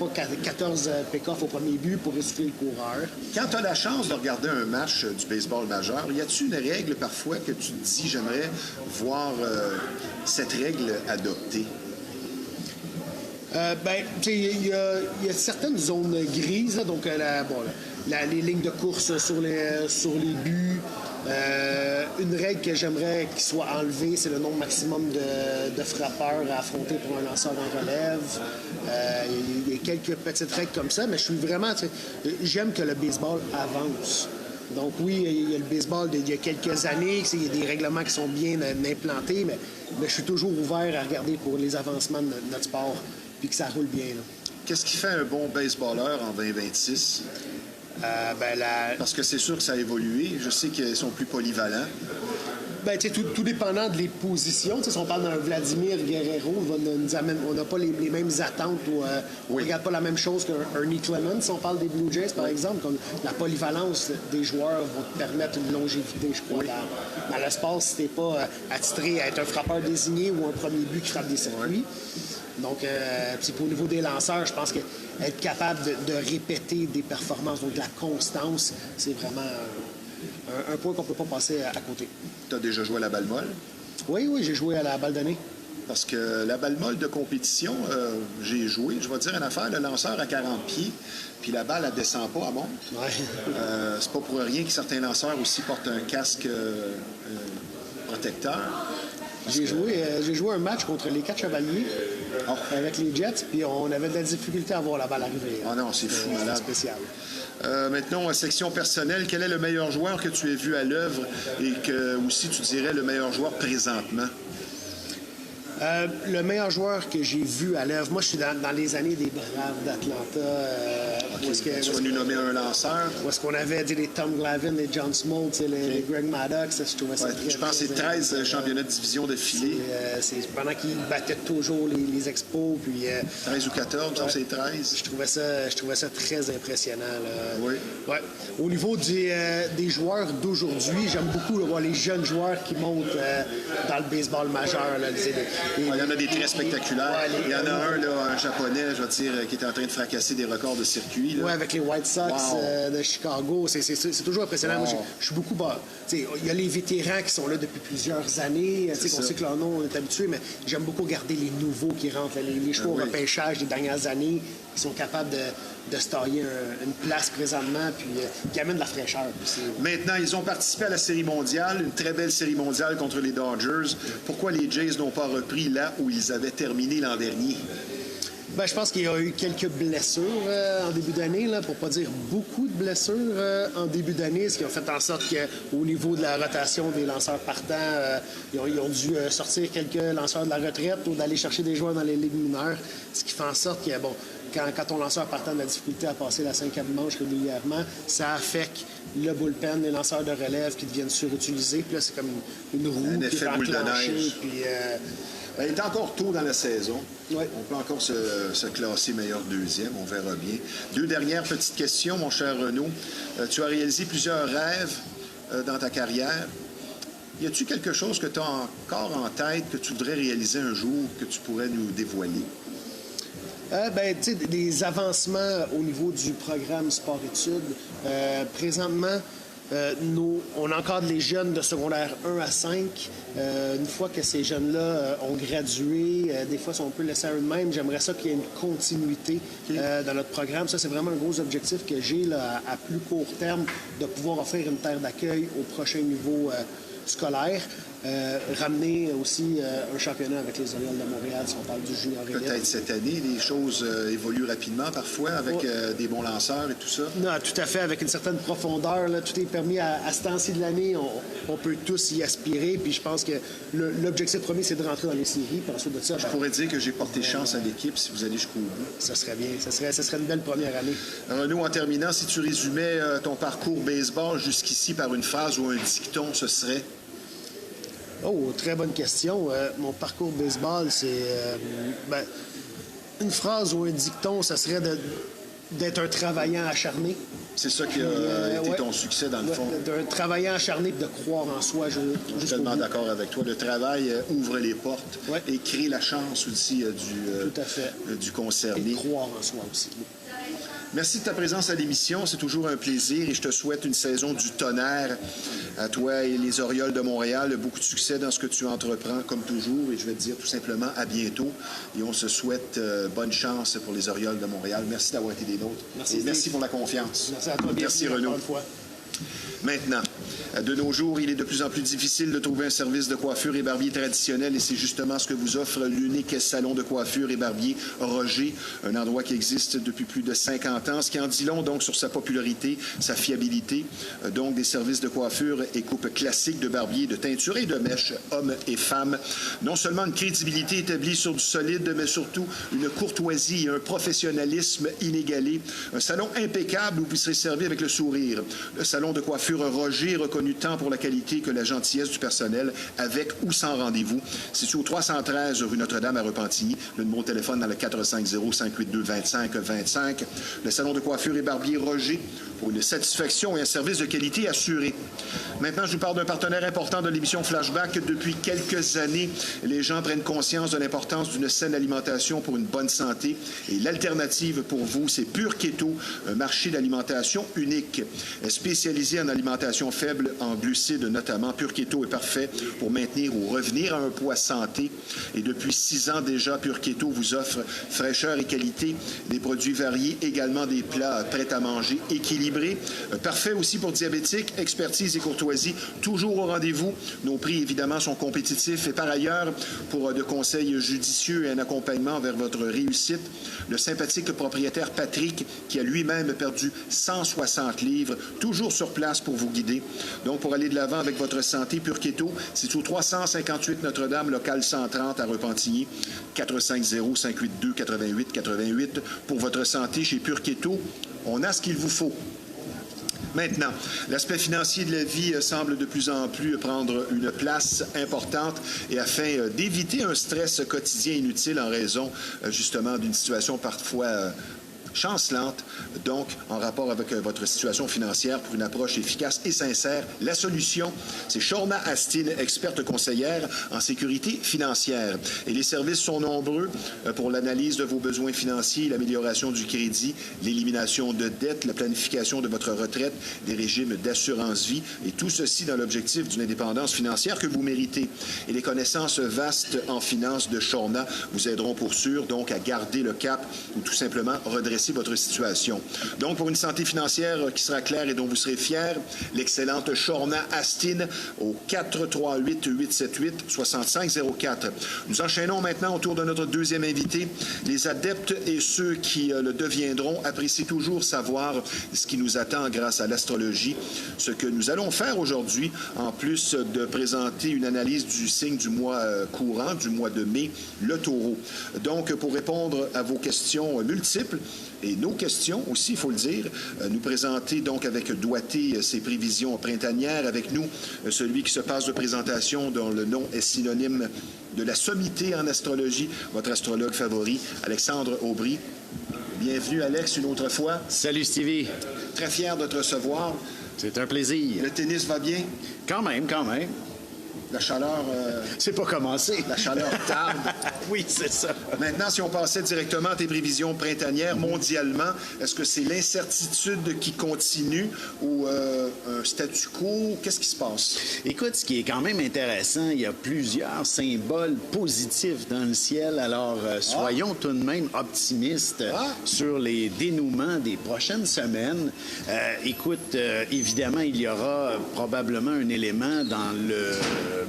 14 pick-off au premier but pour essouffler le coureur. Quand tu as la chance de regarder un match du baseball majeur, y a-t-il une règle parfois que tu te dis, j'aimerais voir cette règle adoptée? Il y a certaines zones grises, là, donc les lignes de course sur les buts. Une règle que j'aimerais qu'il soit enlevée, c'est le nombre maximum de frappeurs à affronter pour un lanceur en relève. Il y a quelques petites règles comme ça, mais je suis vraiment... J'aime que le baseball avance. Donc oui, il y a le baseball d'il y a quelques années, il y a des règlements qui sont bien implantés, mais je suis toujours ouvert à regarder pour les avancements de notre sport, puis que ça roule bien. Là. Qu'est-ce qui fait un bon baseballeur en 2026? Parce que c'est sûr que ça a évolué. Je sais qu'ils sont plus polyvalents. Tout dépendant des positions. Si on parle d'un Vladimir Guerrero, on n'a pas les mêmes attentes. On ne regarde pas la même chose qu'un Ernie Clemens. Si on parle des Blue Jays, par exemple, comme la polyvalence des joueurs va te permettre une longévité, je crois. Dans l'espace, si tu n'es pas attitré à être un frappeur désigné ou un premier but qui frappe des circuits. Donc, au niveau des lanceurs, je pense qu'être capable de répéter des performances, donc de la constance, c'est vraiment un point qu'on ne peut pas passer à côté. Tu as déjà joué à la balle molle? Oui, j'ai joué à la balle donnée. Parce que la balle molle de compétition, j'ai joué, je vais te dire une affaire, le lanceur à 40 pieds, puis la balle, elle descend pas, elle monte. Ouais. C'est pas pour rien que certains lanceurs aussi portent un casque protecteur. J'ai joué un match contre les 4 Chevaliers avec les Jets, puis on avait de la difficulté à voir la balle arriver. Ah non, c'est fou, malade. C'est spécial. Maintenant, section personnelle, quel est le meilleur joueur que tu aies vu à l'œuvre et que aussi tu dirais le meilleur joueur présentement? Le meilleur joueur que j'ai vu à l'œuvre, moi je suis dans les années des Braves d'Atlanta. Tu vas nous nommer un lanceur? Où est-ce qu'on avait les Tom Glavine, les John Smoltz, les Greg Maddox, je trouvais ça je pense que c'est 13 championnats de division d'affilée. C'est pendant qu'ils battaient toujours les expos. Puis, 13 ou 14, c'est 13. Je trouvais ça très impressionnant. Là. Oui. Ouais. Au niveau des joueurs d'aujourd'hui, j'aime beaucoup voir les jeunes joueurs qui montent dans le baseball majeur. Là, il y en a des très spectaculaires. Il y en a un japonais, je vais dire, qui est en train de fracasser des records de circuit. Oui, avec les White Sox de Chicago. C'est toujours impressionnant. Moi, je suis beaucoup... Il y a les vétérans qui sont là depuis plusieurs années. On sait que leur nom, on est habitué, mais j'aime beaucoup garder les nouveaux qui rentrent. Les choix au repêchage des dernières années qui sont capables de se tailler une place présentement, puis qui amènent de la fraîcheur aussi. Maintenant, ils ont participé à la Série mondiale, une très belle Série mondiale contre les Dodgers. Pourquoi les Jays n'ont pas repris là où ils avaient terminé l'an dernier? Je pense qu'il y a eu quelques blessures en début d'année, pour ne pas dire beaucoup de blessures en début d'année, ce qui a fait en sorte qu'au niveau de la rotation des lanceurs partants, ils ont dû sortir quelques lanceurs de la retraite ou d'aller chercher des joueurs dans les ligues mineures, ce qui fait en sorte que, quand ton lanceur partant a de la difficulté à passer la 5e manche régulièrement, ça affecte le bullpen, les lanceurs de relève qui deviennent surutilisés. Puis là, c'est comme une roue qui est enclenchée. Il est encore tôt dans la saison. Ouais. On peut encore se classer meilleur deuxième. On verra bien. 2 dernières petites questions, mon cher Renaud. Tu as réalisé plusieurs rêves dans ta carrière. Y a-t-il quelque chose que tu as encore en tête que tu voudrais réaliser un jour, que tu pourrais nous dévoiler? Des avancements au niveau du programme sport-études. Présentement, On encadre les jeunes de secondaire 1 à 5. Une fois que ces jeunes-là ont gradué, des fois, si on peut laisser à eux-mêmes, j'aimerais ça qu'il y ait une continuité dans notre programme. Ça, c'est vraiment un gros objectif que j'ai là, à plus court terme, de pouvoir offrir une terre d'accueil au prochain niveau scolaire. Ramener aussi un championnat avec les Orioles de Montréal, si on parle du junior élite. Peut-être cette année, les choses évoluent rapidement parfois avec des bons lanceurs et tout ça. Non, tout à fait, avec une certaine profondeur. Là, tout est permis à ce temps-ci de l'année. On peut tous y aspirer. Puis je pense que l'objectif premier, c'est de rentrer dans les séries. Puis ensuite de ça, je pourrais dire que j'ai porté chance à l'équipe si vous allez jusqu'au bout. Ça serait bien. Ça serait une belle première année. Renaud, en terminant, si tu résumais ton parcours baseball jusqu'ici par une phrase ou un dicton, ce serait? Oh, très bonne question. Mon parcours baseball, c'est... une phrase ou un dicton, ça serait d'être un travaillant acharné. C'est ça qui a été ton succès, dans le fond. D'un travaillant acharné et de croire en soi. Je suis tellement d'accord avec toi. Le travail ouvre les portes et crée la chance aussi du concerné. Et croire en soi aussi. Merci de ta présence à l'émission. C'est toujours un plaisir et je te souhaite une saison du tonnerre à toi et les Orioles de Montréal. Beaucoup de succès dans ce que tu entreprends, comme toujours. Et je vais te dire tout simplement à bientôt. Et on se souhaite bonne chance pour les Orioles de Montréal. Merci d'avoir été des nôtres. Merci pour la confiance. Merci à toi. Merci, Renaud. Maintenant, de nos jours, il est de plus en plus difficile de trouver un service de coiffure et barbier traditionnel et c'est justement ce que vous offre l'unique salon de coiffure et barbier Roger, un endroit qui existe depuis plus de 50 ans, ce qui en dit long donc sur sa popularité, sa fiabilité, donc des services de coiffure et coupe classique de barbier, de teinture et de mèche, hommes et femmes. Non seulement une crédibilité établie sur du solide, mais surtout une courtoisie et un professionnalisme inégalé. Un salon impeccable où vous serez servi avec le sourire. Le salon de coiffure Roger, reconnu tant pour la qualité que la gentillesse du personnel, avec ou sans rendez-vous. Situé au 313 rue Notre-Dame à Repentigny. Le numéro de téléphone dans le 450-582-2525. Le salon de coiffure et barbier Roger pour une satisfaction et un service de qualité assuré. Maintenant, je vous parle d'un partenaire important de l'émission Flashback. Depuis quelques années, les gens prennent conscience de l'importance d'une saine alimentation pour une bonne santé. Et l'alternative pour vous, c'est Pure Keto, un marché d'alimentation unique. Spécialisé en alimentation faible en glucides notamment, Pure Keto est parfait pour maintenir ou revenir à un poids santé. Et depuis 6 ans déjà, Pure Keto vous offre fraîcheur et qualité, des produits variés, également des plats prêts à manger, équilibrés. Parfait aussi pour diabétiques, expertise et courtoisie, toujours au rendez-vous. Nos prix, évidemment, sont compétitifs et par ailleurs, pour de conseils judicieux et un accompagnement vers votre réussite, le sympathique propriétaire Patrick, qui a lui-même perdu 160 livres, toujours sur place pour vous guider. Donc, pour aller de l'avant avec votre santé, Pure Keto, c'est au 358 Notre-Dame, local 130 à Repentigny, 450-582-8888. Pour votre santé chez Pure Keto, on a ce qu'il vous faut. Maintenant, l'aspect financier de la vie semble de plus en plus prendre une place importante et afin d'éviter un stress quotidien inutile en raison justement d'une situation parfois chancelante, donc en rapport avec votre situation financière pour une approche efficace et sincère. La solution, c'est Shorna Astin, experte conseillère en sécurité financière. Et les services sont nombreux pour l'analyse de vos besoins financiers, l'amélioration du crédit, l'élimination de dettes, la planification de votre retraite, des régimes d'assurance-vie et tout ceci dans l'objectif d'une indépendance financière que vous méritez. Et les connaissances vastes en finance de Shorna vous aideront pour sûr donc à garder le cap ou tout simplement redresser votre situation. Donc, pour une santé financière qui sera claire et dont vous serez fiers, l'excellente Shorna Astin au 438-878-6504. Nous enchaînons maintenant autour de notre deuxième invité. Les adeptes et ceux qui le deviendront apprécient toujours savoir ce qui nous attend grâce à l'astrologie. Ce que nous allons faire aujourd'hui, en plus de présenter une analyse du signe du mois courant, du mois de mai, le taureau. Donc, pour répondre à vos questions multiples, et nos questions aussi, il faut le dire, nous présenter donc avec doigté ses prévisions printanières. Avec nous, celui qui se passe de présentation dont le nom est synonyme de la sommité en astrologie, votre astrologue favori, Alexandre Aubry. Bienvenue, Alex, une autre fois. Salut, Stevie. Très fier de te recevoir. C'est un plaisir. Le tennis va bien? Quand même, quand même. La chaleur... C'est pas commencé. La chaleur tarde. Oui, c'est ça. Maintenant, si on passait directement à tes prévisions printanières mondialement, est-ce que c'est l'incertitude qui continue ou un statu quo? Qu'est-ce qui se passe? Écoute, ce qui est quand même intéressant, il y a plusieurs symboles positifs dans le ciel. Alors, soyons tout de même optimistes sur les dénouements des prochaines semaines. Écoute, évidemment, il y aura probablement un élément dans le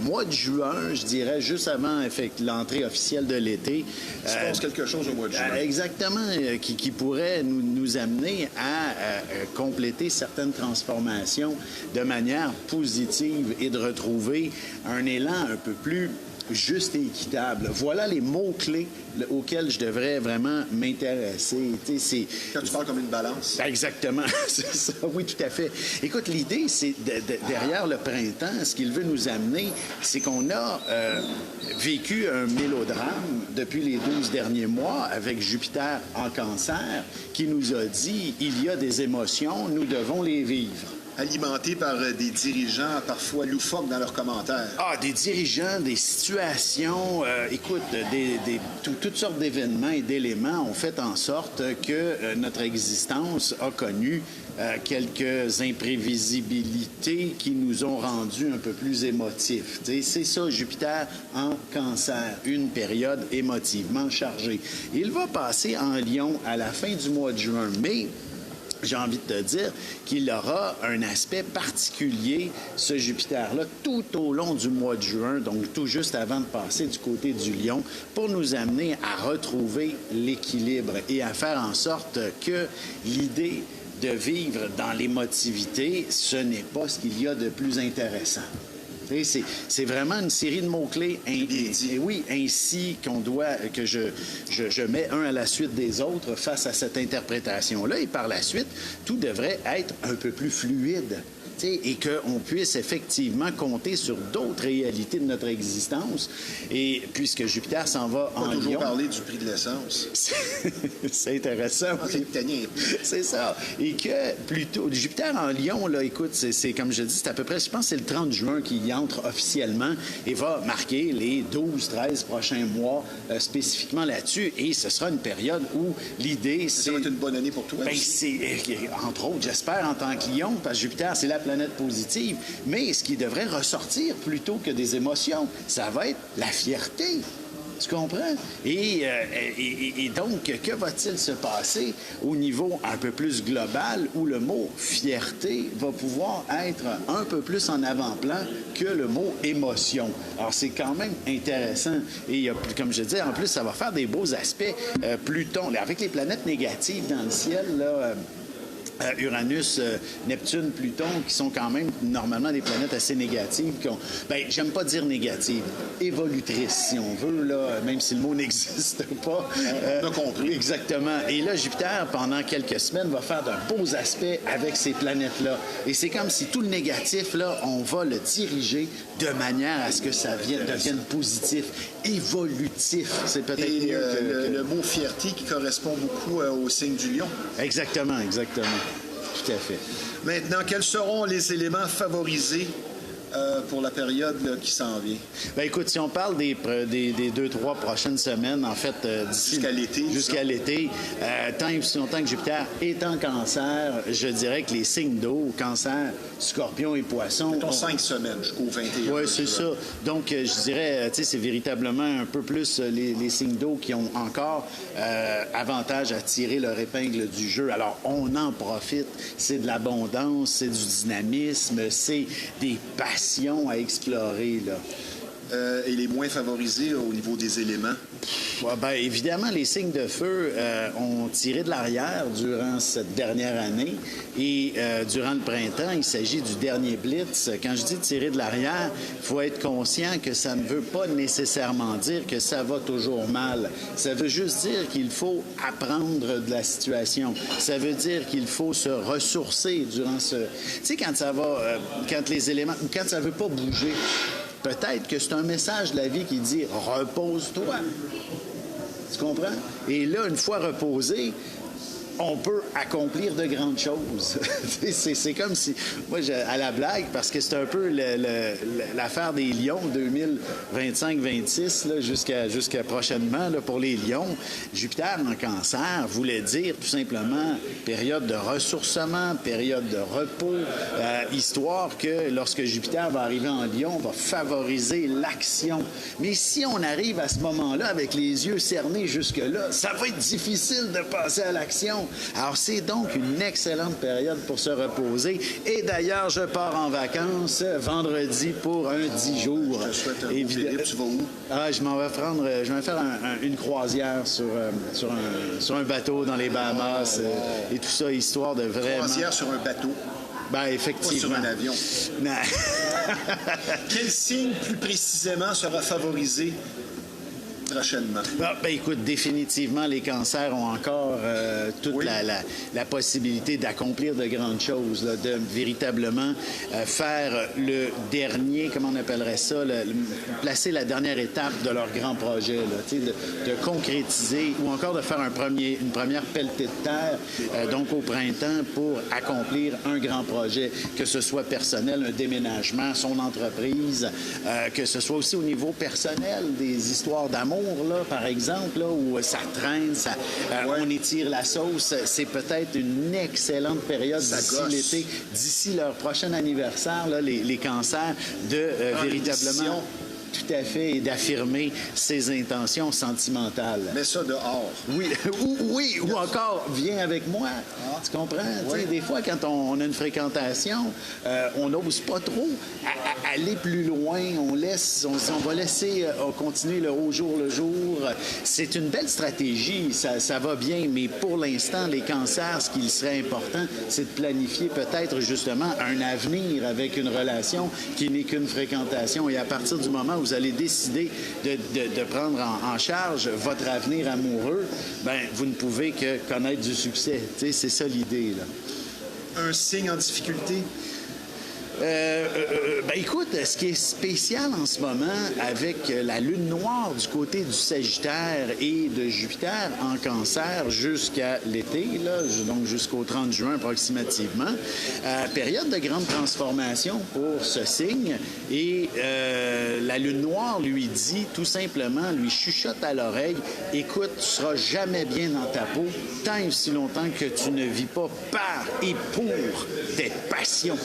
mois de juin, je dirais, juste avant l'entrée officielle de l'été. Il se passe quelque chose au mois de juin. Exactement, qui pourrait nous amener à compléter certaines transformations de manière positive et de retrouver un élan un peu plus juste et équitable. Voilà les mots-clés auxquels je devrais vraiment m'intéresser. Quand tu parles comme une balance. Exactement, c'est ça, oui, tout à fait. Écoute, l'idée, c'est derrière le printemps, ce qu'il veut nous amener, c'est qu'on a vécu un mélodrame depuis les 12 derniers mois avec Jupiter en Cancer qui nous a dit « il y a des émotions, nous devons les vivre ». Alimenté par des dirigeants parfois loufoques dans leurs commentaires. Ah, des dirigeants, des situations, écoute, toutes sortes d'événements et d'éléments ont fait en sorte que notre existence a connu quelques imprévisibilités qui nous ont rendus un peu plus émotifs. C'est ça, Jupiter en Cancer, une période émotivement chargée. Il va passer en Lion à la fin du mois de juin, mais j'ai envie de te dire qu'il aura un aspect particulier, ce Jupiter-là, tout au long du mois de juin, donc tout juste avant de passer du côté du Lion, pour nous amener à retrouver l'équilibre et à faire en sorte que l'idée de vivre dans l'émotivité, ce n'est pas ce qu'il y a de plus intéressant. C'est vraiment une série de mots-clés ainsi que je mets un à la suite des autres face à cette interprétation-là. Et par la suite, tout devrait être un peu plus fluide. Et qu'on puisse effectivement compter sur d'autres réalités de notre existence. Et puisque Jupiter s'en va en Lion... On va toujours parler du prix de l'essence. C'est intéressant. C'est ça. Et que plutôt... Jupiter en Lion, là, écoute, c'est comme je dis, c'est à peu près, je pense que c'est le 30 juin qu'il y entre officiellement et va marquer les 12-13 prochains mois spécifiquement là-dessus. Et ce sera une période où l'idée, c'est... Ça va être une bonne année pour toi. Entre autres, j'espère, en tant que Lion, parce que Jupiter, c'est la planète positive, mais ce qui devrait ressortir plutôt que des émotions, ça va être la fierté. Tu comprends? Et donc, que va-t-il se passer au niveau un peu plus global où le mot fierté va pouvoir être un peu plus en avant-plan que le mot émotion? Alors, c'est quand même intéressant. Et comme je disais, en plus, ça va faire des beaux aspects. Pluton, avec les planètes négatives dans le ciel, là... Uranus, Neptune, Pluton, qui sont quand même normalement des planètes assez négatives. J'aime pas dire négatives, évolutrices, si on veut, là, même si le mot n'existe pas. On a compris. Exactement. Et là, Jupiter, pendant quelques semaines, va faire de beaux aspects avec ces planètes-là. Et c'est comme si tout le négatif, là, on va le diriger de manière à ce que ça devienne positif, évolutif. C'est peut-être mieux le mot fierté qui correspond beaucoup au signe du Lion. Exactement. Tout à fait. Maintenant, quels seront les éléments favorisés pour la période là, qui s'en vient? Écoute, si on parle des 2-3 prochaines semaines, en fait, d'ici... Jusqu'à l'été. Tant et aussi longtemps que Jupiter est en Cancer, je dirais que les signes d'eau, Cancer, Scorpion et Poisson... Mettons 5 semaines jusqu'au 21. Oui, c'est ça. Donc, je dirais, c'est véritablement un peu plus les signes d'eau qui ont encore avantage à tirer leur épingle du jeu. Alors, on en profite. C'est de l'abondance, c'est du dynamisme, c'est des passions à explorer, là. Et les moins favorisés au niveau des éléments? Évidemment, les signes de feu ont tiré de l'arrière durant cette dernière année. Et durant le printemps, il s'agit du dernier blitz. Quand je dis tirer de l'arrière, il faut être conscient que ça ne veut pas nécessairement dire que ça va toujours mal. Ça veut juste dire qu'il faut apprendre de la situation. Ça veut dire qu'il faut se ressourcer durant ce... Tu sais, quand ça va... quand les éléments... Quand ça ne veut pas bouger... Peut-être que c'est un message de la vie qui dit « repose-toi ». Tu comprends? Et là, une fois reposé, on peut accomplir de grandes choses. C'est comme si, moi, à la blague, parce que c'est un peu l'affaire des Lions 2025-26, jusqu'à prochainement là, pour les Lions. Jupiter en cancer voulait dire tout simplement période de ressourcement, période de repos, histoire que lorsque Jupiter va arriver en Lion, va favoriser l'action. Mais si on arrive à ce moment-là avec les yeux cernés jusque-là, ça va être difficile de passer à l'action. Alors, c'est donc une excellente période pour se reposer. Et d'ailleurs, je pars en vacances vendredi pour un 10 jours. Je te souhaite un beau périple. Tu vas où? Je vais faire une croisière sur un bateau dans les Bahamas et tout ça, histoire de vraiment... Croisière sur un bateau. Ben, effectivement. Pas sur un avion. Non. Quel signe, plus précisément, sera favorisé prochainement? Ben, écoute, définitivement, les cancers ont encore toute la possibilité d'accomplir de grandes choses, là, de véritablement faire le dernier, comment on appellerait ça, placer la dernière étape de leur grand projet, là, de concrétiser ou encore de faire une première pelletée de terre, donc au printemps, pour accomplir un grand projet, que ce soit personnel, un déménagement, son entreprise, que ce soit aussi au niveau personnel, des histoires d'amour, là, par exemple, là, où ça traîne, on étire la sauce. C'est peut-être une excellente période d'ici l'été, d'ici leur prochain anniversaire, là, les cancers, de véritablement... Tout à fait, et d'affirmer ses intentions sentimentales. Mets ça dehors. Oui, ou encore, viens avec moi. Tu comprends? Oui. Des fois, quand on a une fréquentation, on n'ose pas trop aller plus loin. On va laisser continuer au jour le jour. C'est une belle stratégie, ça va bien, mais pour l'instant, les cancers, ce qu'il serait important, c'est de planifier peut-être justement un avenir avec une relation qui n'est qu'une fréquentation. Et à partir du moment où vous allez décider de prendre en charge votre avenir amoureux, ben vous ne pouvez que connaître du succès. C'est ça l'idée, là. Un signe en difficulté? Ben écoute, ce qui est spécial en ce moment avec la lune noire du côté du Sagittaire et de Jupiter en Cancer jusqu'à l'été, là, donc jusqu'au 30 juin approximativement, période de grande transformation pour ce signe, et la lune noire lui dit tout simplement, lui chuchote à l'oreille, écoute, tu seras jamais bien dans ta peau tant et aussi longtemps que tu ne vis pas par et pour tes passions.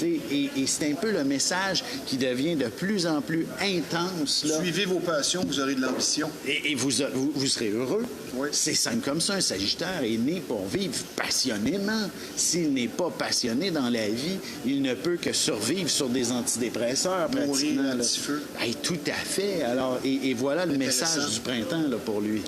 Et c'est un peu le message qui devient de plus en plus intense. Là. Suivez vos passions, vous aurez de l'ambition. Et vous serez heureux. Oui. C'est simple comme ça. Un Sagittaire est né pour vivre passionnément. S'il n'est pas passionné dans la vie, il ne peut que survivre sur des antidépresseurs. Mourir à petit feu. Tout à fait. Alors, et voilà le message du printemps là, pour lui.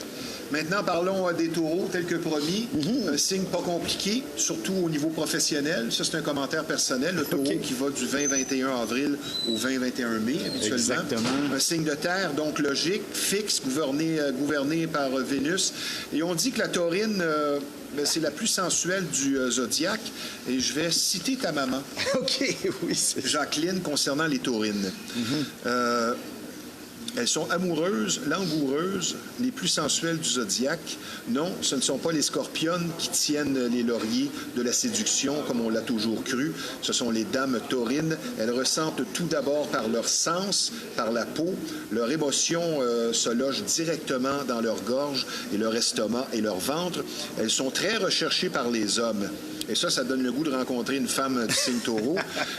Maintenant, parlons des taureaux, tel que promis. Un signe pas compliqué, surtout au niveau professionnel. Ça, c'est un commentaire personnel. Le taureau qui va du 20-21 avril au 20-21 mai, habituellement. Exactement. Un signe de terre, donc logique, fixe, gouverné par Vénus. Et on dit que la taurine... c'est la plus sensuelle du zodiaque. Et je vais citer ta maman. OK, oui. Jacqueline, concernant les taurines. Elles sont amoureuses, langoureuses, les plus sensuelles du zodiaque. Non, ce ne sont pas les scorpionnes qui tiennent les lauriers de la séduction, comme on l'a toujours cru. Ce sont les dames taurines. Elles ressentent tout d'abord par leur sens, par la peau. Leur émotion se loge directement dans leur gorge et leur estomac et leur ventre. Elles sont très recherchées par les hommes. Et ça donne le goût de rencontrer une femme du signe taureau.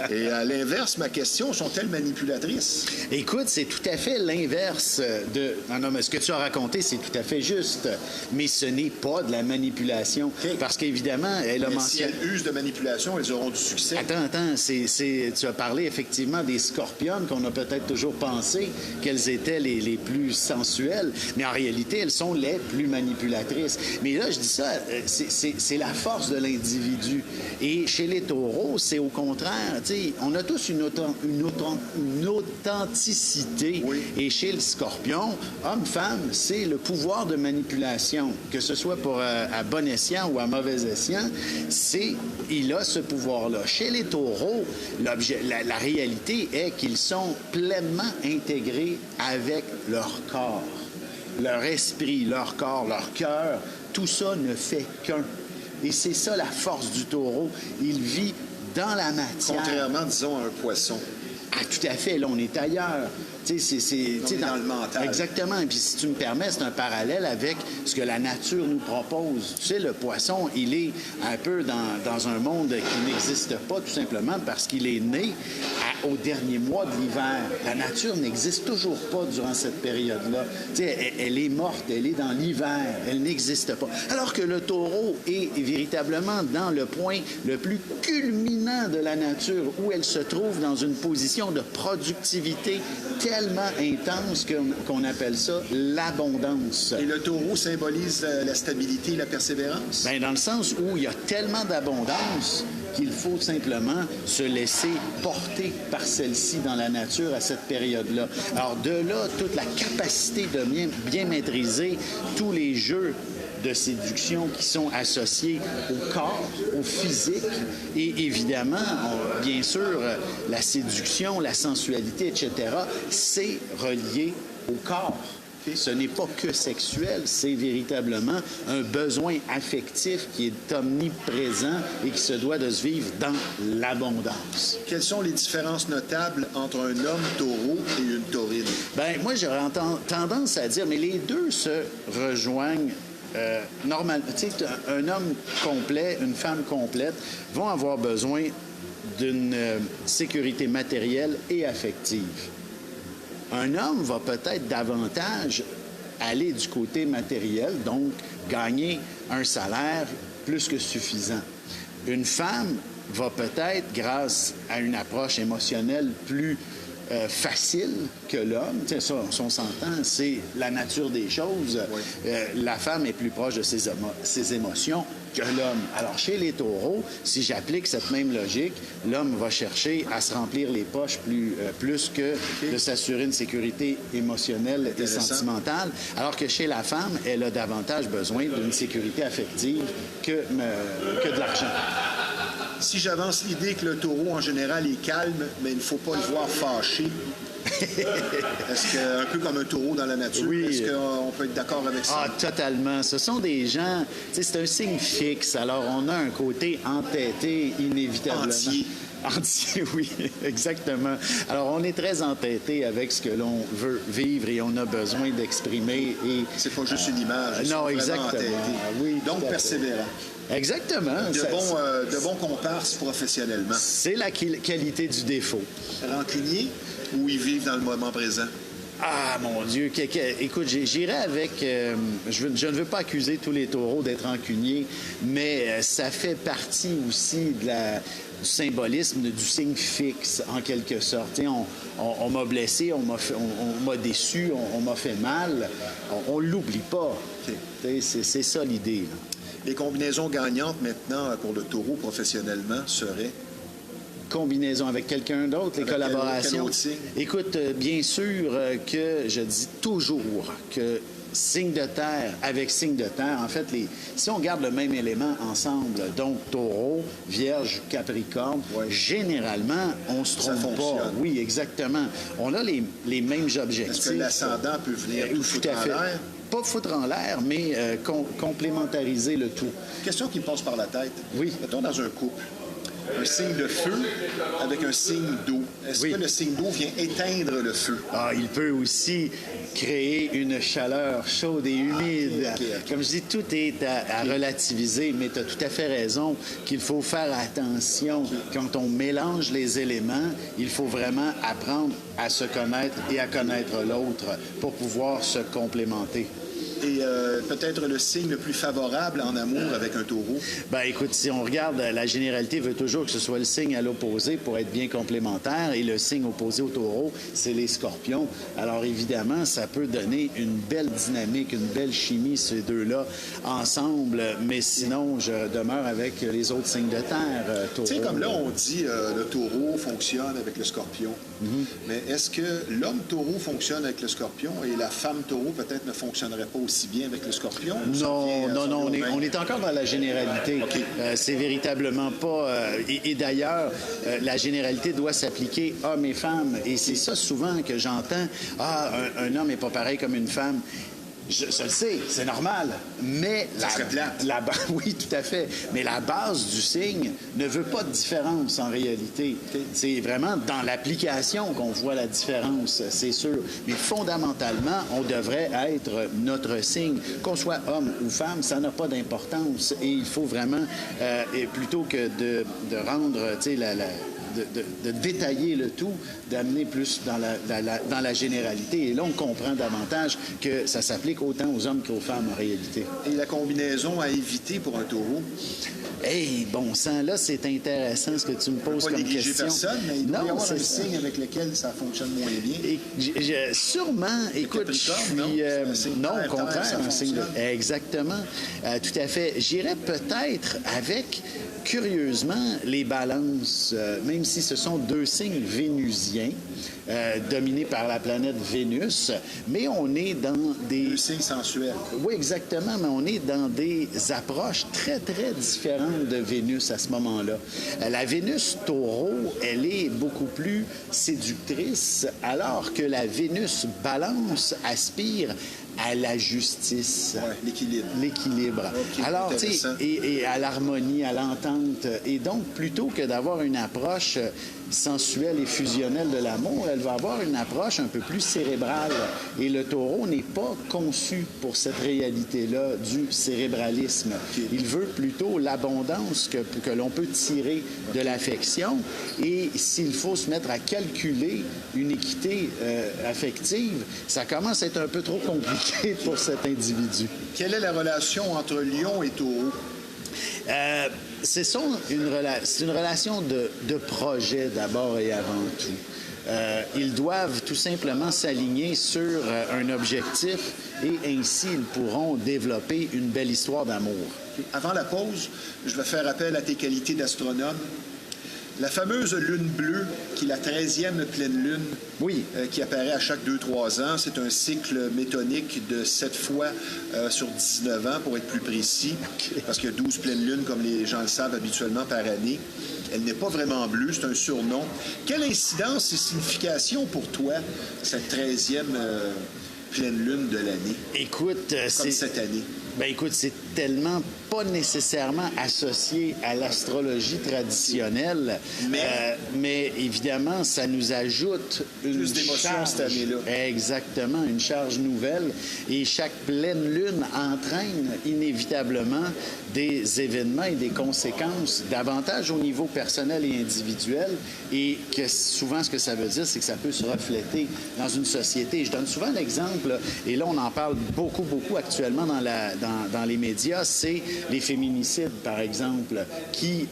Et à l'inverse, ma question, sont-elles manipulatrices? Écoute, c'est tout à fait l'inverse de... Non, mais ce que tu as raconté, c'est tout à fait juste. Mais ce n'est pas de la manipulation. Okay. Parce qu'évidemment, elle a mentionné... Si elles usent de manipulation, elles auront du succès. Attends. Tu as parlé effectivement des scorpionnes qu'on a peut-être toujours pensé qu'elles étaient les plus sensuelles. Mais en réalité, elles sont les plus manipulatrices. Mais là, je dis ça, c'est la force de l'individu. Et chez les taureaux, c'est au contraire. On a tous une authenticité. Oui. Et chez le scorpion, homme-femme, c'est le pouvoir de manipulation. Que ce soit à bon escient ou à mauvais escient, il a ce pouvoir-là. Chez les taureaux, la réalité est qu'ils sont pleinement intégrés avec leur corps, leur esprit, leur corps, leur cœur. Tout ça ne fait qu'un. Et c'est ça la force du taureau. Il vit dans la matière. Contrairement, disons, à un poisson. Ah, tout à fait. Là, on est ailleurs. Tu sais, On est dans le mental. Exactement. Et puis, si tu me permets, c'est un parallèle avec ce que la nature nous propose. Tu sais, le poisson, il est un peu dans un monde qui n'existe pas, tout simplement parce qu'il est né au dernier mois de l'hiver. La nature n'existe toujours pas durant cette période-là. Tu sais, elle est morte, elle est dans l'hiver, elle n'existe pas. Alors que le taureau est véritablement dans le point le plus culminant de la nature, où elle se trouve dans une position de productivité tellement intense qu'on appelle ça l'abondance. Et le taureau symbolise la stabilité et la persévérance? Bien, dans le sens où il y a tellement d'abondance qu'il faut simplement se laisser porter par celle-ci dans la nature à cette période-là. Alors, de là, toute la capacité de bien maîtriser tous les jeux de séduction qui sont associés au corps, au physique et évidemment, bien sûr, la séduction, la sensualité, etc., c'est relié au corps. Ce n'est pas que sexuel, c'est véritablement un besoin affectif qui est omniprésent et qui se doit de se vivre dans l'abondance. Quelles sont les différences notables entre un homme taureau et une taurine? Bien, moi, j'aurais tendance à dire, mais les deux se rejoignent normalement. Tu sais, un homme complet, une femme complète vont avoir besoin d'une sécurité matérielle et affective. Un homme va peut-être davantage aller du côté matériel, donc gagner un salaire plus que suffisant. Une femme va peut-être, grâce à une approche émotionnelle plus facile que l'homme, tu sais, ça, on s'entend, c'est la nature des choses. Oui. La femme est plus proche de ses émotions que l'homme. Alors, chez les taureaux, si j'applique cette même logique, l'homme va chercher à se remplir les poches plus que de s'assurer une sécurité émotionnelle et sentimentale, alors que chez la femme, elle a davantage besoin d'une sécurité affective que de l'argent. Si j'avance l'idée que le taureau, en général, est calme, mais il ne faut pas le voir fâché, est-ce que, un peu comme un taureau dans la nature, oui. Est-ce qu'on peut être d'accord avec ça? Ah, totalement. Ce sont des gens, tu sais, c'est un signe fixe. Alors, on a un côté entêté, inévitablement. Entier, oui, exactement. Alors, on est très entêté avec ce que l'on veut vivre et on a besoin d'exprimer. C'est pas juste une image. Non, exactement. Oui, donc, persévérant. Exactement. De bons comparses professionnellement. C'est la qualité du défaut. Rancunier ou ils vivent dans le moment présent? Ah, mon Dieu. Écoute, j'irais avec... je ne veux pas accuser tous les taureaux d'être rancuniers, mais ça fait partie aussi du symbolisme du signe fixe, en quelque sorte. On m'a blessé, on m'a déçu, on m'a fait mal. On ne l'oublie pas. Okay. C'est ça l'idée. Là. Les combinaisons gagnantes maintenant pour le taureau professionnellement seraient? Combinaison avec quelqu'un d'autre, les collaborations. Quel signe? Écoute, bien sûr que je dis toujours que signe de terre avec signe de terre, en fait, si on garde le même élément ensemble, donc taureau, vierge, capricorne, généralement, on ne se trompe pas. Oui, exactement. On a les mêmes objectifs. Est-ce que l'ascendant peut venir tout foutre en l'air? Pas foutre en l'air, mais complémentariser le tout. Question qui me passe par la tête. Oui. Mettons dans un couple, un signe de feu avec un signe d'eau. Est-ce que le signe d'eau vient éteindre le feu? Ah, il peut aussi créer une chaleur chaude et humide. Okay. Comme je dis, tout est à relativiser, mais tu as tout à fait raison qu'il faut faire attention. Quand on mélange les éléments, il faut vraiment apprendre à se connaître et à connaître l'autre pour pouvoir se complémenter. Et peut-être le signe le plus favorable en amour avec un taureau? Ben écoute, si on regarde, la généralité veut toujours que ce soit le signe à l'opposé pour être bien complémentaire. Et le signe opposé au taureau, c'est les scorpions. Alors évidemment, ça peut donner une belle dynamique, une belle chimie, ces deux-là, ensemble. Mais sinon, je demeure avec les autres signes de terre, taureau. Tu sais, comme là, on dit le taureau fonctionne avec le scorpion. Mais est-ce que l'homme taureau fonctionne avec le scorpion et la femme taureau peut-être ne fonctionnerait pas aussi bien avec le scorpion? Non, on est encore dans la généralité. Okay. C'est véritablement pas... et d'ailleurs, la généralité doit s'appliquer hommes et femmes. Et c'est ça souvent que j'entends. Ah, un homme n'est pas pareil comme une femme. Je le sais, c'est normal. Mais Ça serait plate. oui, tout à fait. Mais la base du signe ne veut pas de différence en réalité. C'est vraiment dans l'application qu'on voit la différence, c'est sûr. Mais fondamentalement, on devrait être notre signe. Qu'on soit homme ou femme, ça n'a pas d'importance. Et il faut vraiment, plutôt que de rendre, tu sais, de détailler le tout, d'amener plus dans la généralité. Et là, on comprend davantage que ça s'applique autant aux hommes qu'aux femmes en réalité. Et la combinaison à éviter pour un taureau? Hey, bon sang, là, c'est intéressant ce que tu me poses comme négliger question. personne, mais il doit y Non, avoir c'est un ça. signe avec lequel ça fonctionne moins bien. Et sûrement, écoute, je Capricorne, suis... non? C'est un signe non, terre, au contraire, ça un signe fonctionne. exactement. Tout à fait. J'irais peut-être avec, curieusement, les balances, même si ce sont deux signes vénusiens, dominés par la planète Vénus, mais on est dans des... Le signe sensuel. Oui, exactement, mais on est dans des approches très, très différentes de Vénus à ce moment-là. La Vénus taureau, elle est beaucoup plus séductrice, alors que la Vénus balance aspire à la justice. Ouais, l'équilibre. L'équilibre. Ok, Alors, tu sais, intéressant. et à l'harmonie, à l'entente. Et donc, plutôt que d'avoir une approche sensuelle et fusionnelle de l'amour, elle va avoir une approche un peu plus cérébrale. Et le taureau n'est pas conçu pour cette réalité-là du cérébralisme. Il veut plutôt l'abondance que l'on peut tirer de l'affection. Et s'il faut se mettre à calculer une équité affective, ça commence à être un peu trop compliqué pour cet individu. Quelle est la relation entre lion et taureau? C'est une relation de projet d'abord et avant tout. Ils doivent tout simplement s'aligner sur un objectif et ainsi ils pourront développer une belle histoire d'amour. Avant la pause, je vais faire appel à tes qualités d'astronome. La fameuse lune bleue, qui est la 13e pleine lune, Oui. qui apparaît à chaque 2-3 ans, c'est un cycle métonique de 7 fois sur 19 ans, pour être plus précis, parce qu'il y a 12 pleines lunes, comme les gens le savent habituellement par année. Elle n'est pas vraiment bleue, c'est un surnom. Quelle incidence et signification pour toi, cette 13e pleine lune de l'année, Écoute, comme cette année? Ben écoute, c'est tellement pas nécessairement associé à l'astrologie traditionnelle, mais évidemment, ça nous ajoute une Plus d'émotion charge. cette année-là. Exactement, une charge nouvelle. Et chaque pleine lune entraîne inévitablement des événements et des conséquences davantage au niveau personnel et individuel. Et que souvent, ce que ça veut dire, c'est que ça peut se refléter dans une société. Je donne souvent l'exemple, et là, on en parle beaucoup, beaucoup actuellement dans les médias, c'est les féminicides, par exemple, qui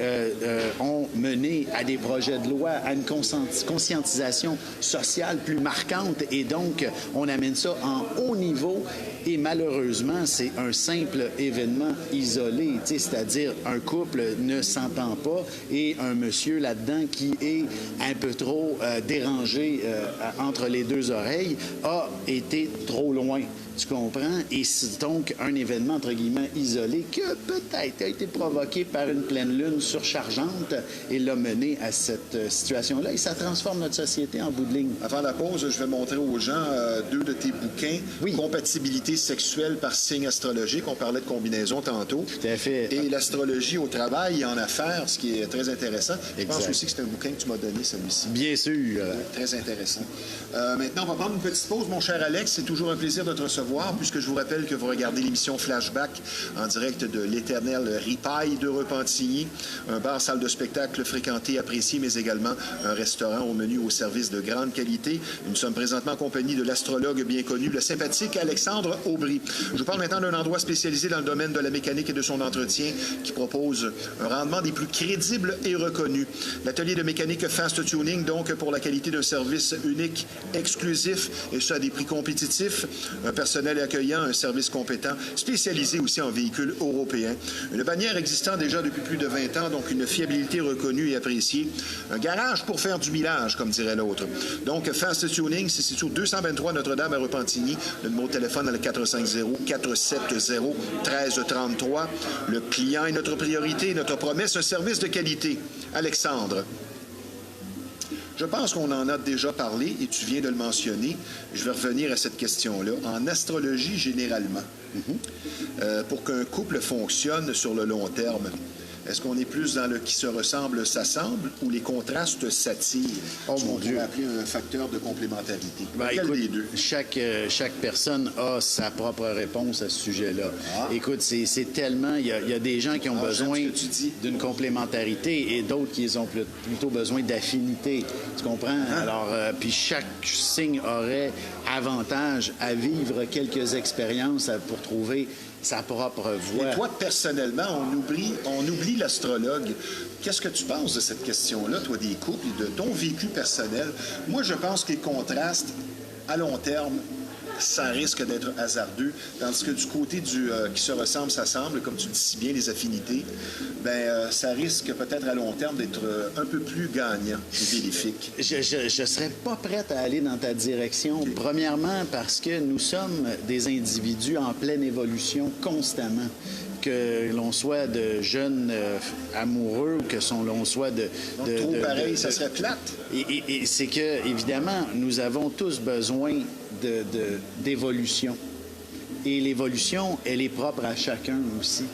ont mené à des projets de loi, à une conscientisation sociale plus marquante, et donc on amène ça en haut niveau, et malheureusement, c'est un simple événement isolé, c'est-à-dire un couple ne s'entend pas et un monsieur là-dedans qui est un peu trop dérangé entre les deux oreilles a été trop loin. Tu comprends? Et c'est donc un événement, entre guillemets, isolé que peut-être a été provoqué par une pleine lune surchargeante et l'a mené à cette situation-là. Et ça transforme notre société en bout de ligne. Avant la pause, je vais montrer aux gens deux de tes bouquins. Oui. Compatibilité sexuelle par signe astrologique. On parlait de combinaison tantôt. Tout à fait. Et l'astrologie au travail et en affaires, ce qui est très intéressant. Je pense Exact. aussi que c'est un bouquin que tu m'as donné, celui-ci. Bien sûr. Très intéressant. Maintenant, on va prendre une petite pause, mon cher Alex. C'est toujours un plaisir de te recevoir, puisque je vous rappelle que vous regardez l'émission Flashback en direct de l'éternel Ripaille de Repentigny, un bar, salle de spectacle fréquenté, apprécié, mais également un restaurant au menu au service de grande qualité. Nous sommes présentement en compagnie de l'astrologue bien connu, le sympathique Alexandre Aubry. Je vous parle maintenant d'un endroit spécialisé dans le domaine de la mécanique et de son entretien qui propose un rendement des plus crédibles et reconnus. L'atelier de mécanique Fast Tuning, donc, pour la qualité d'un service unique, exclusif, et ça à des prix compétitifs, un personnel accueillant, un service compétent, spécialisé aussi en véhicules européens. Une bannière existant déjà depuis plus de 20 ans, donc une fiabilité reconnue et appréciée. Un garage pour faire du millage, comme dirait l'autre. Donc, Fast Tuning, c'est situé au 223 Notre-Dame à Repentigny. Le numéro de téléphone est le 450-470-1333. Le client est notre priorité, notre promesse, un service de qualité. Alexandre. Je pense qu'on en a déjà parlé et tu viens de le mentionner. Je vais revenir à cette question-là. En astrologie, généralement, pour qu'un couple fonctionne sur le long terme, est-ce qu'on est plus dans le qui se ressemble s'assemble ou les contrastes s'attirent? Oh Ce mon qu'on Dieu. pourrait appeler un facteur de complémentarité. Ben, Lequel écoute, des deux? chaque personne a sa propre réponse à ce sujet-là. Écoute, c'est tellement... Il y a des gens qui ont besoin j'aime ce que tu dis. d'une complémentarité et d'autres qui ont plutôt besoin d'affinité. Tu comprends? Alors, puis chaque signe aurait avantage à vivre quelques expériences pour trouver sa propre voie. Et toi, personnellement, on oublie l'astrologue. Qu'est-ce que tu penses de cette question-là, toi, des couples et de ton vécu personnel? Moi, je pense que les contrastes, à long terme, ça risque d'être hasardeux, tandis que du côté du qui se ressemble, s'assemble, comme tu le dis si bien, les affinités, ça risque peut-être à long terme d'être un peu plus gagnant et bénéfique. Je serais pas prête à aller dans ta direction. Okay. Premièrement, parce que nous sommes des individus en pleine évolution constamment. Que l'on soit de jeunes amoureux ou que l'on soit de... Donc, trop pareil, ça serait plate. Et c'est que, évidemment, nous avons tous besoin d'évolution. Et l'évolution, elle est propre à chacun aussi.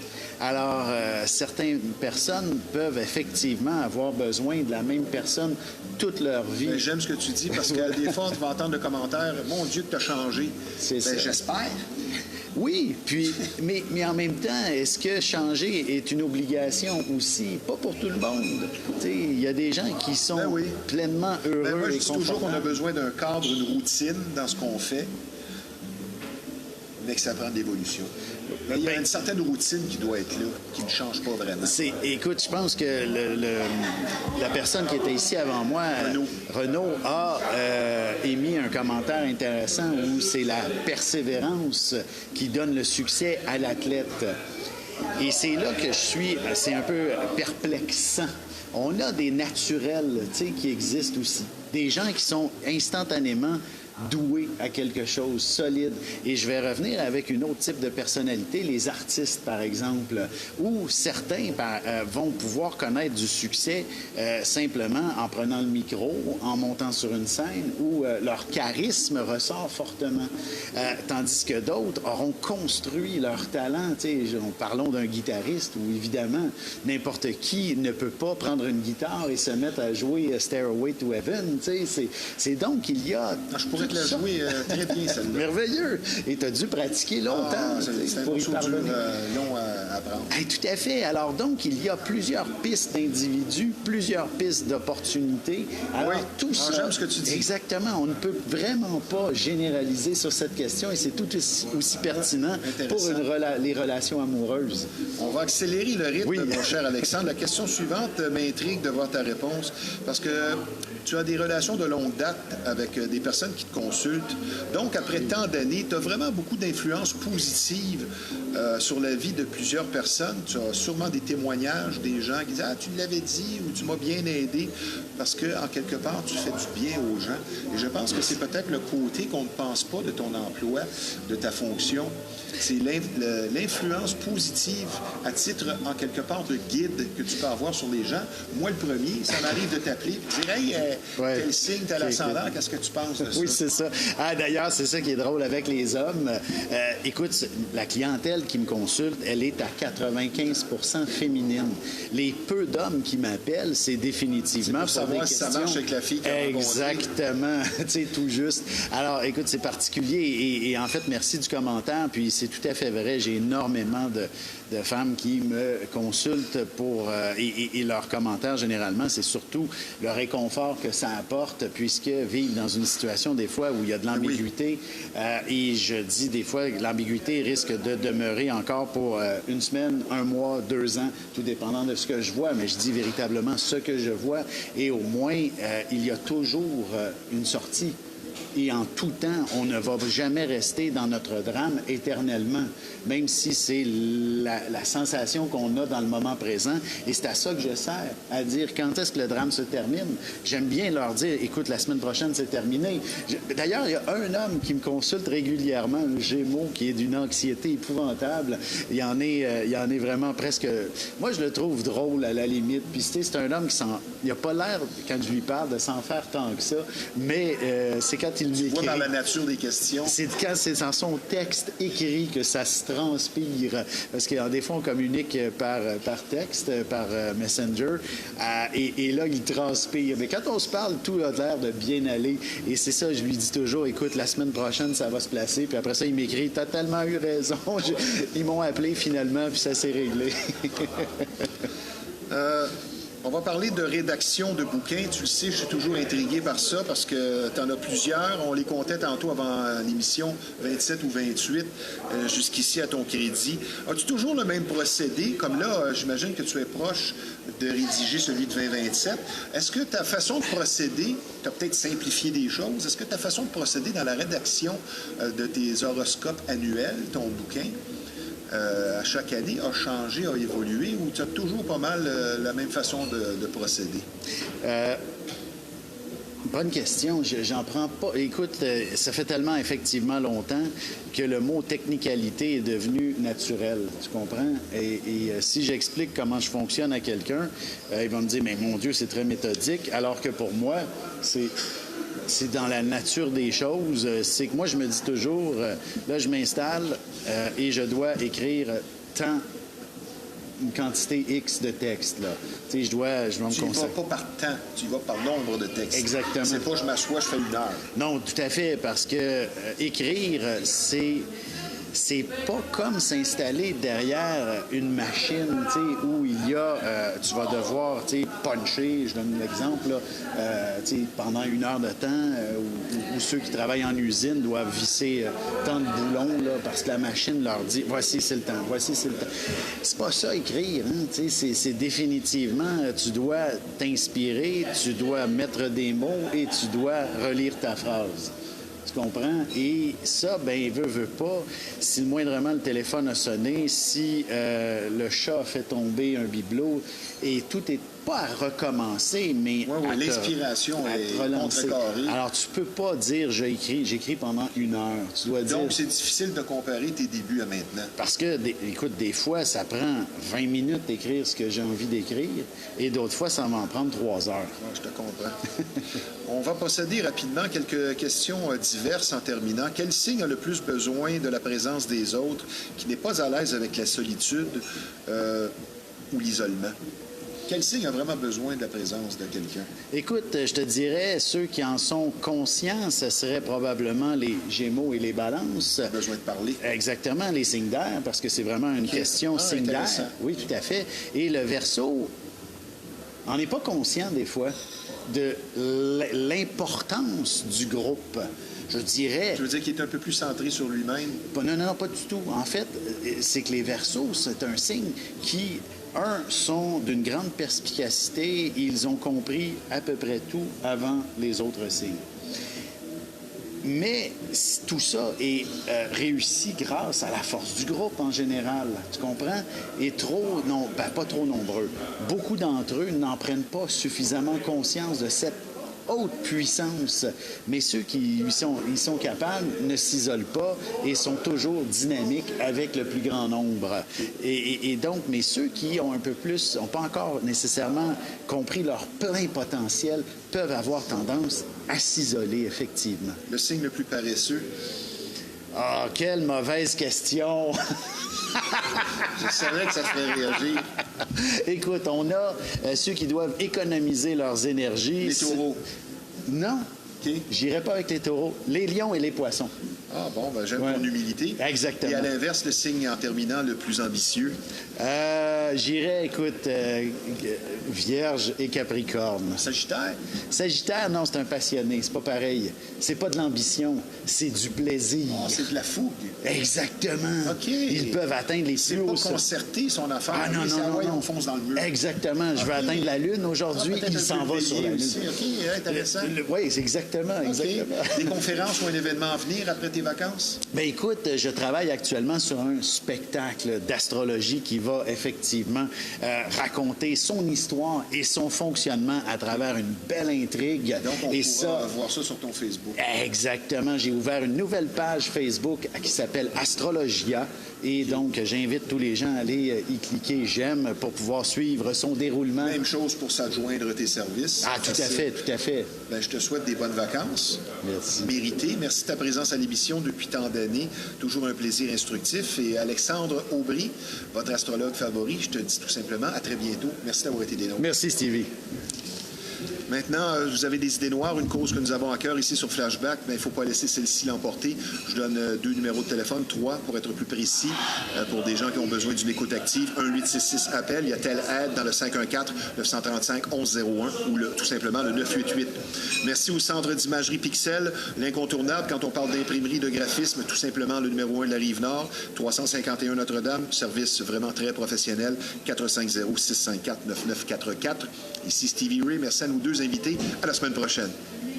Alors, certaines personnes peuvent effectivement avoir besoin de la même personne toute leur vie. Ben, j'aime ce que tu dis parce que des fois, on va entendre le commentaire « Mon Dieu, que t'as changé. » C'est ça. J'espère. Oui, puis, mais en même temps, est-ce que changer est une obligation aussi? Pas pour tout le monde. Il y a des gens qui sont pleinement heureux moi, je et dis toujours qu'on a confortables. besoin d'un cadre, une routine dans ce qu'on fait, mais que ça prend de l'évolution. Mais il y a une certaine routine qui doit être là, qui ne change pas vraiment. Écoute, je pense que la personne qui était ici avant moi, Renaud, a émis un commentaire intéressant où c'est la persévérance qui donne le succès à l'athlète. Et c'est là que c'est un peu perplexant. On a des naturels, qui existent aussi. Des gens qui sont instantanément doués à quelque chose, solide. Et je vais revenir avec un autre type de personnalité, les artistes, par exemple, où certains vont pouvoir connaître du succès simplement en prenant le micro, en montant sur une scène, où leur charisme ressort fortement. Tandis que d'autres auront construit leur talent. Parlons d'un guitariste où, évidemment, n'importe qui ne peut pas prendre une guitare et se mettre à jouer Stairway to Heaven. C'est donc, il y a... Je pourrais te la jouer très bien, celle-là. Merveilleux! Et tu as dû pratiquer longtemps c'est un pour y morceau parvenir. long à apprendre. Tout à fait. Alors donc, il y a plusieurs pistes d'individus, plusieurs pistes d'opportunités. Alors tout ça... J'aime ce que tu dis. Exactement. On ne peut vraiment pas généraliser sur cette question et c'est tout aussi pertinent pour les relations amoureuses. On va accélérer le rythme, Oui. mon cher Alexandre. La question suivante m'intrigue de voir ta réponse parce que tu as des relations de longue date avec des personnes qui te consultent. Donc, après tant d'années, tu as vraiment beaucoup d'influence positive sur la vie de plusieurs personnes. Tu as sûrement des témoignages des gens qui disent « Ah, tu l'avais dit » ou « Tu m'as bien aidé » parce que, en quelque part, tu fais du bien aux gens. Et je pense que c'est peut-être le côté qu'on ne pense pas de ton emploi, de ta fonction. C'est l'influence positive à titre, en quelque part, de guide que tu peux avoir sur les gens. Moi, le premier, ça m'arrive de t'appeler et de dire « Hey, quel signe, tel ascendant, qu'est-ce que tu penses de ça? » Oui, c'est ça. D'ailleurs, c'est ça qui est drôle avec les hommes. Écoute, la clientèle qui me consulte, elle est à 95% féminine. Les peu d'hommes qui m'appellent, c'est définitivement pour savoir des si ça questions. marche avec la fille qui a rencontré. Exactement. Tu sais, tout juste. Alors, écoute, c'est particulier. Et en fait, merci du commentaire. Puis c'est tout à fait vrai. J'ai énormément de femmes qui me consultent pour... et leurs commentaires, généralement, c'est surtout le réconfort que ça apporte, puisque vivent dans une situation, des fois, où il y a de l'ambiguïté. Et je dis, des fois, que l'ambiguïté risque de demeurer encore pour une semaine, un mois, 2 ans, tout dépendant de ce que je vois. Mais je dis véritablement ce que je vois. Et au moins, il y a toujours une sortie. et en tout temps, on ne va jamais rester dans notre drame éternellement, même si c'est la sensation qu'on a dans le moment présent. Et c'est à ça que je sers, à dire quand est-ce que le drame se termine. J'aime bien leur dire, écoute, la semaine prochaine, c'est terminé. D'ailleurs, il y a un homme qui me consulte régulièrement, un Gémeaux, qui est d'une anxiété épouvantable. Il en est vraiment presque... Moi, je le trouve drôle, à la limite. Puis, c'est un homme il n'a pas l'air, quand je lui parle, de s'en faire tant que ça, mais c'est quand il m'écrit... Tu vois dans la nature des questions. C'est quand c'est dans son texte écrit que ça se transpire. Parce que des fois, on communique par texte, par Messenger, et là, il transpire. Mais quand on se parle, tout a l'air de bien aller. Et c'est ça, je lui dis toujours, écoute, la semaine prochaine, ça va se placer. Puis après ça, il m'écrit, t'as tellement eu raison. Ils m'ont appelé finalement, puis ça s'est réglé. On va parler de rédaction de bouquins. Tu le sais, je suis toujours intrigué par ça parce que tu en as plusieurs. On les comptait tantôt avant l'émission, 27 ou 28, jusqu'ici à ton crédit. As-tu toujours le même procédé? Comme là, j'imagine que tu es proche de rédiger celui de 2027. Est-ce que ta façon de procéder, tu as peut-être simplifié des choses, est-ce que ta façon de procéder dans la rédaction de tes horoscopes annuels, ton bouquin, à chaque année, a changé, a évolué, ou tu as toujours pas mal la même façon de procéder? Bonne question. J'en prends pas. Écoute, ça fait tellement effectivement longtemps que le mot technicalité est devenu naturel. Tu comprends? Et si j'explique comment je fonctionne à quelqu'un, il va me dire, mais mon Dieu, c'est très méthodique. Alors que pour moi, c'est dans la nature des choses. C'est que moi, je me dis toujours, là, je m'installe et je dois écrire une quantité X de texte, là. Tu sais, je dois me consacrer. Tu ne vas pas par temps, tu vas par nombre de textes. Exactement. C'est pas je m'assois, je fais 1 heure. Non, tout à fait, parce que écrire, c'est pas comme s'installer derrière une machine, tu sais, où il y a, tu vas devoir, tu sais, puncher, je donne l'exemple, tu sais, pendant 1 heure de temps, où ceux qui travaillent en usine doivent visser tant de boulons, là, parce que la machine leur dit, voici, c'est le temps, voici, c'est le temps. C'est pas ça, écrire, hein, tu sais, c'est définitivement, tu dois t'inspirer, tu dois mettre des mots et tu dois relire ta phrase. Tu comprends? Et ça, ben, veut pas. Si moindrement le téléphone a sonné, si le chat a fait tomber un bibelot, et tout est pas à recommencer, mais l'inspiration est relancer. Alors, tu peux pas dire j'écris pendant 1 heure. Tu dois dire... Donc, c'est difficile de comparer tes débuts à maintenant. Parce que, écoute, des fois, ça prend 20 minutes d'écrire ce que j'ai envie d'écrire, et d'autres fois, ça va en prendre 3 heures. Ouais, je te comprends. On va procéder rapidement. Quelques questions diverses en terminant. Quel signe a le plus besoin de la présence des autres, qui n'est pas à l'aise avec la solitude ou l'isolement? Quel signe a vraiment besoin de la présence de quelqu'un? Écoute, je te dirais, ceux qui en sont conscients, ce seraient probablement les Gémeaux et les Balances. Besoin de parler. Exactement, les signes d'air, parce que c'est vraiment une question signe d'air. Oui, tout à fait. Et le Verseau, on n'est pas conscient des fois de l'importance du groupe. Je dirais... Tu veux dire qu'il est un peu plus centré sur lui-même? Non, pas du tout. En fait, c'est que les Verseaux, c'est un signe qui... sont d'une grande perspicacité. Ils ont compris à peu près tout avant les autres signes. Mais tout ça est réussi grâce à la force du groupe en général. Tu comprends? Et pas trop nombreux. Beaucoup d'entre eux n'en prennent pas suffisamment conscience de cette haute puissance, mais ceux qui y sont capables ne s'isolent pas et sont toujours dynamiques avec le plus grand nombre. Et donc, mais ceux qui ont un peu plus, n'ont pas encore nécessairement compris leur plein potentiel, peuvent avoir tendance à s'isoler, effectivement. Le signe le plus paresseux? Ah, quelle mauvaise question! Je savais que ça ferait réagir. Écoute, on a ceux qui doivent économiser leurs énergies. Les taureaux. Non. Okay. J'irai pas avec les taureaux. Les lions et les poissons. Ah bon, ben j'aime ton humilité. Exactement. Et à l'inverse, le signe en terminant le plus ambitieux? J'irais, écoute, Vierge et Capricorne. Sagittaire? Sagittaire, non, c'est un passionné. C'est pas pareil. C'est pas de l'ambition, c'est du plaisir. Ah, c'est de la fougue. Exactement. OK. Ils peuvent atteindre les C'est plus pas hauts sommets. concerté, son affaire. Ah non, C'est non, Hawaï, non, non. on fonce dans le mur. Exactement. Je veux atteindre la Lune aujourd'hui. Peut-être Il un s'en peu va de sur la bélier Lune. aussi. OK, intéressant. Oui, c'est exactement. OK. Exactement. Des conférences ou un événement à venir après tes vacances? Ben écoute, je travaille actuellement sur un spectacle d'astrologie qui va effectivement raconter son histoire et son fonctionnement à travers une belle intrigue. Donc, on et pourra voir ça sur ton Facebook. Exactement. J'ai ouvert une nouvelle page Facebook qui s'appelle Astrologia. Et donc, j'invite tous les gens à aller y cliquer j'aime pour pouvoir suivre son déroulement. Même chose pour s'adjoindre tes services. Ah, tout à fait, tout à fait. Ben, je te souhaite des bonnes vacances. Merci. Méritées. Merci de ta présence à l'émission depuis tant d'années. Toujours un plaisir instructif. Et Alexandre Aubry, votre astrologue favori, je te dis tout simplement à très bientôt. Merci d'avoir été des nôtres. Merci, Stevie. Maintenant, vous avez des idées noires, une cause que nous avons à cœur ici sur Flashback, mais il ne faut pas laisser celle-ci l'emporter. Je donne 2 numéros de téléphone, 3 pour être plus précis, pour des gens qui ont besoin d'une écoute active. 1-866-APPEL, il y a telle aide dans le 514-935-1101 ou tout simplement le 988. Merci au Centre d'imagerie Pixel, l'incontournable quand on parle d'imprimerie, de graphisme, tout simplement le numéro 1 de la Rive-Nord, 351 Notre-Dame, service vraiment très professionnel, 450-654-9944. Ici Stevie Ray, merci à nos 2 invités. À la semaine prochaine.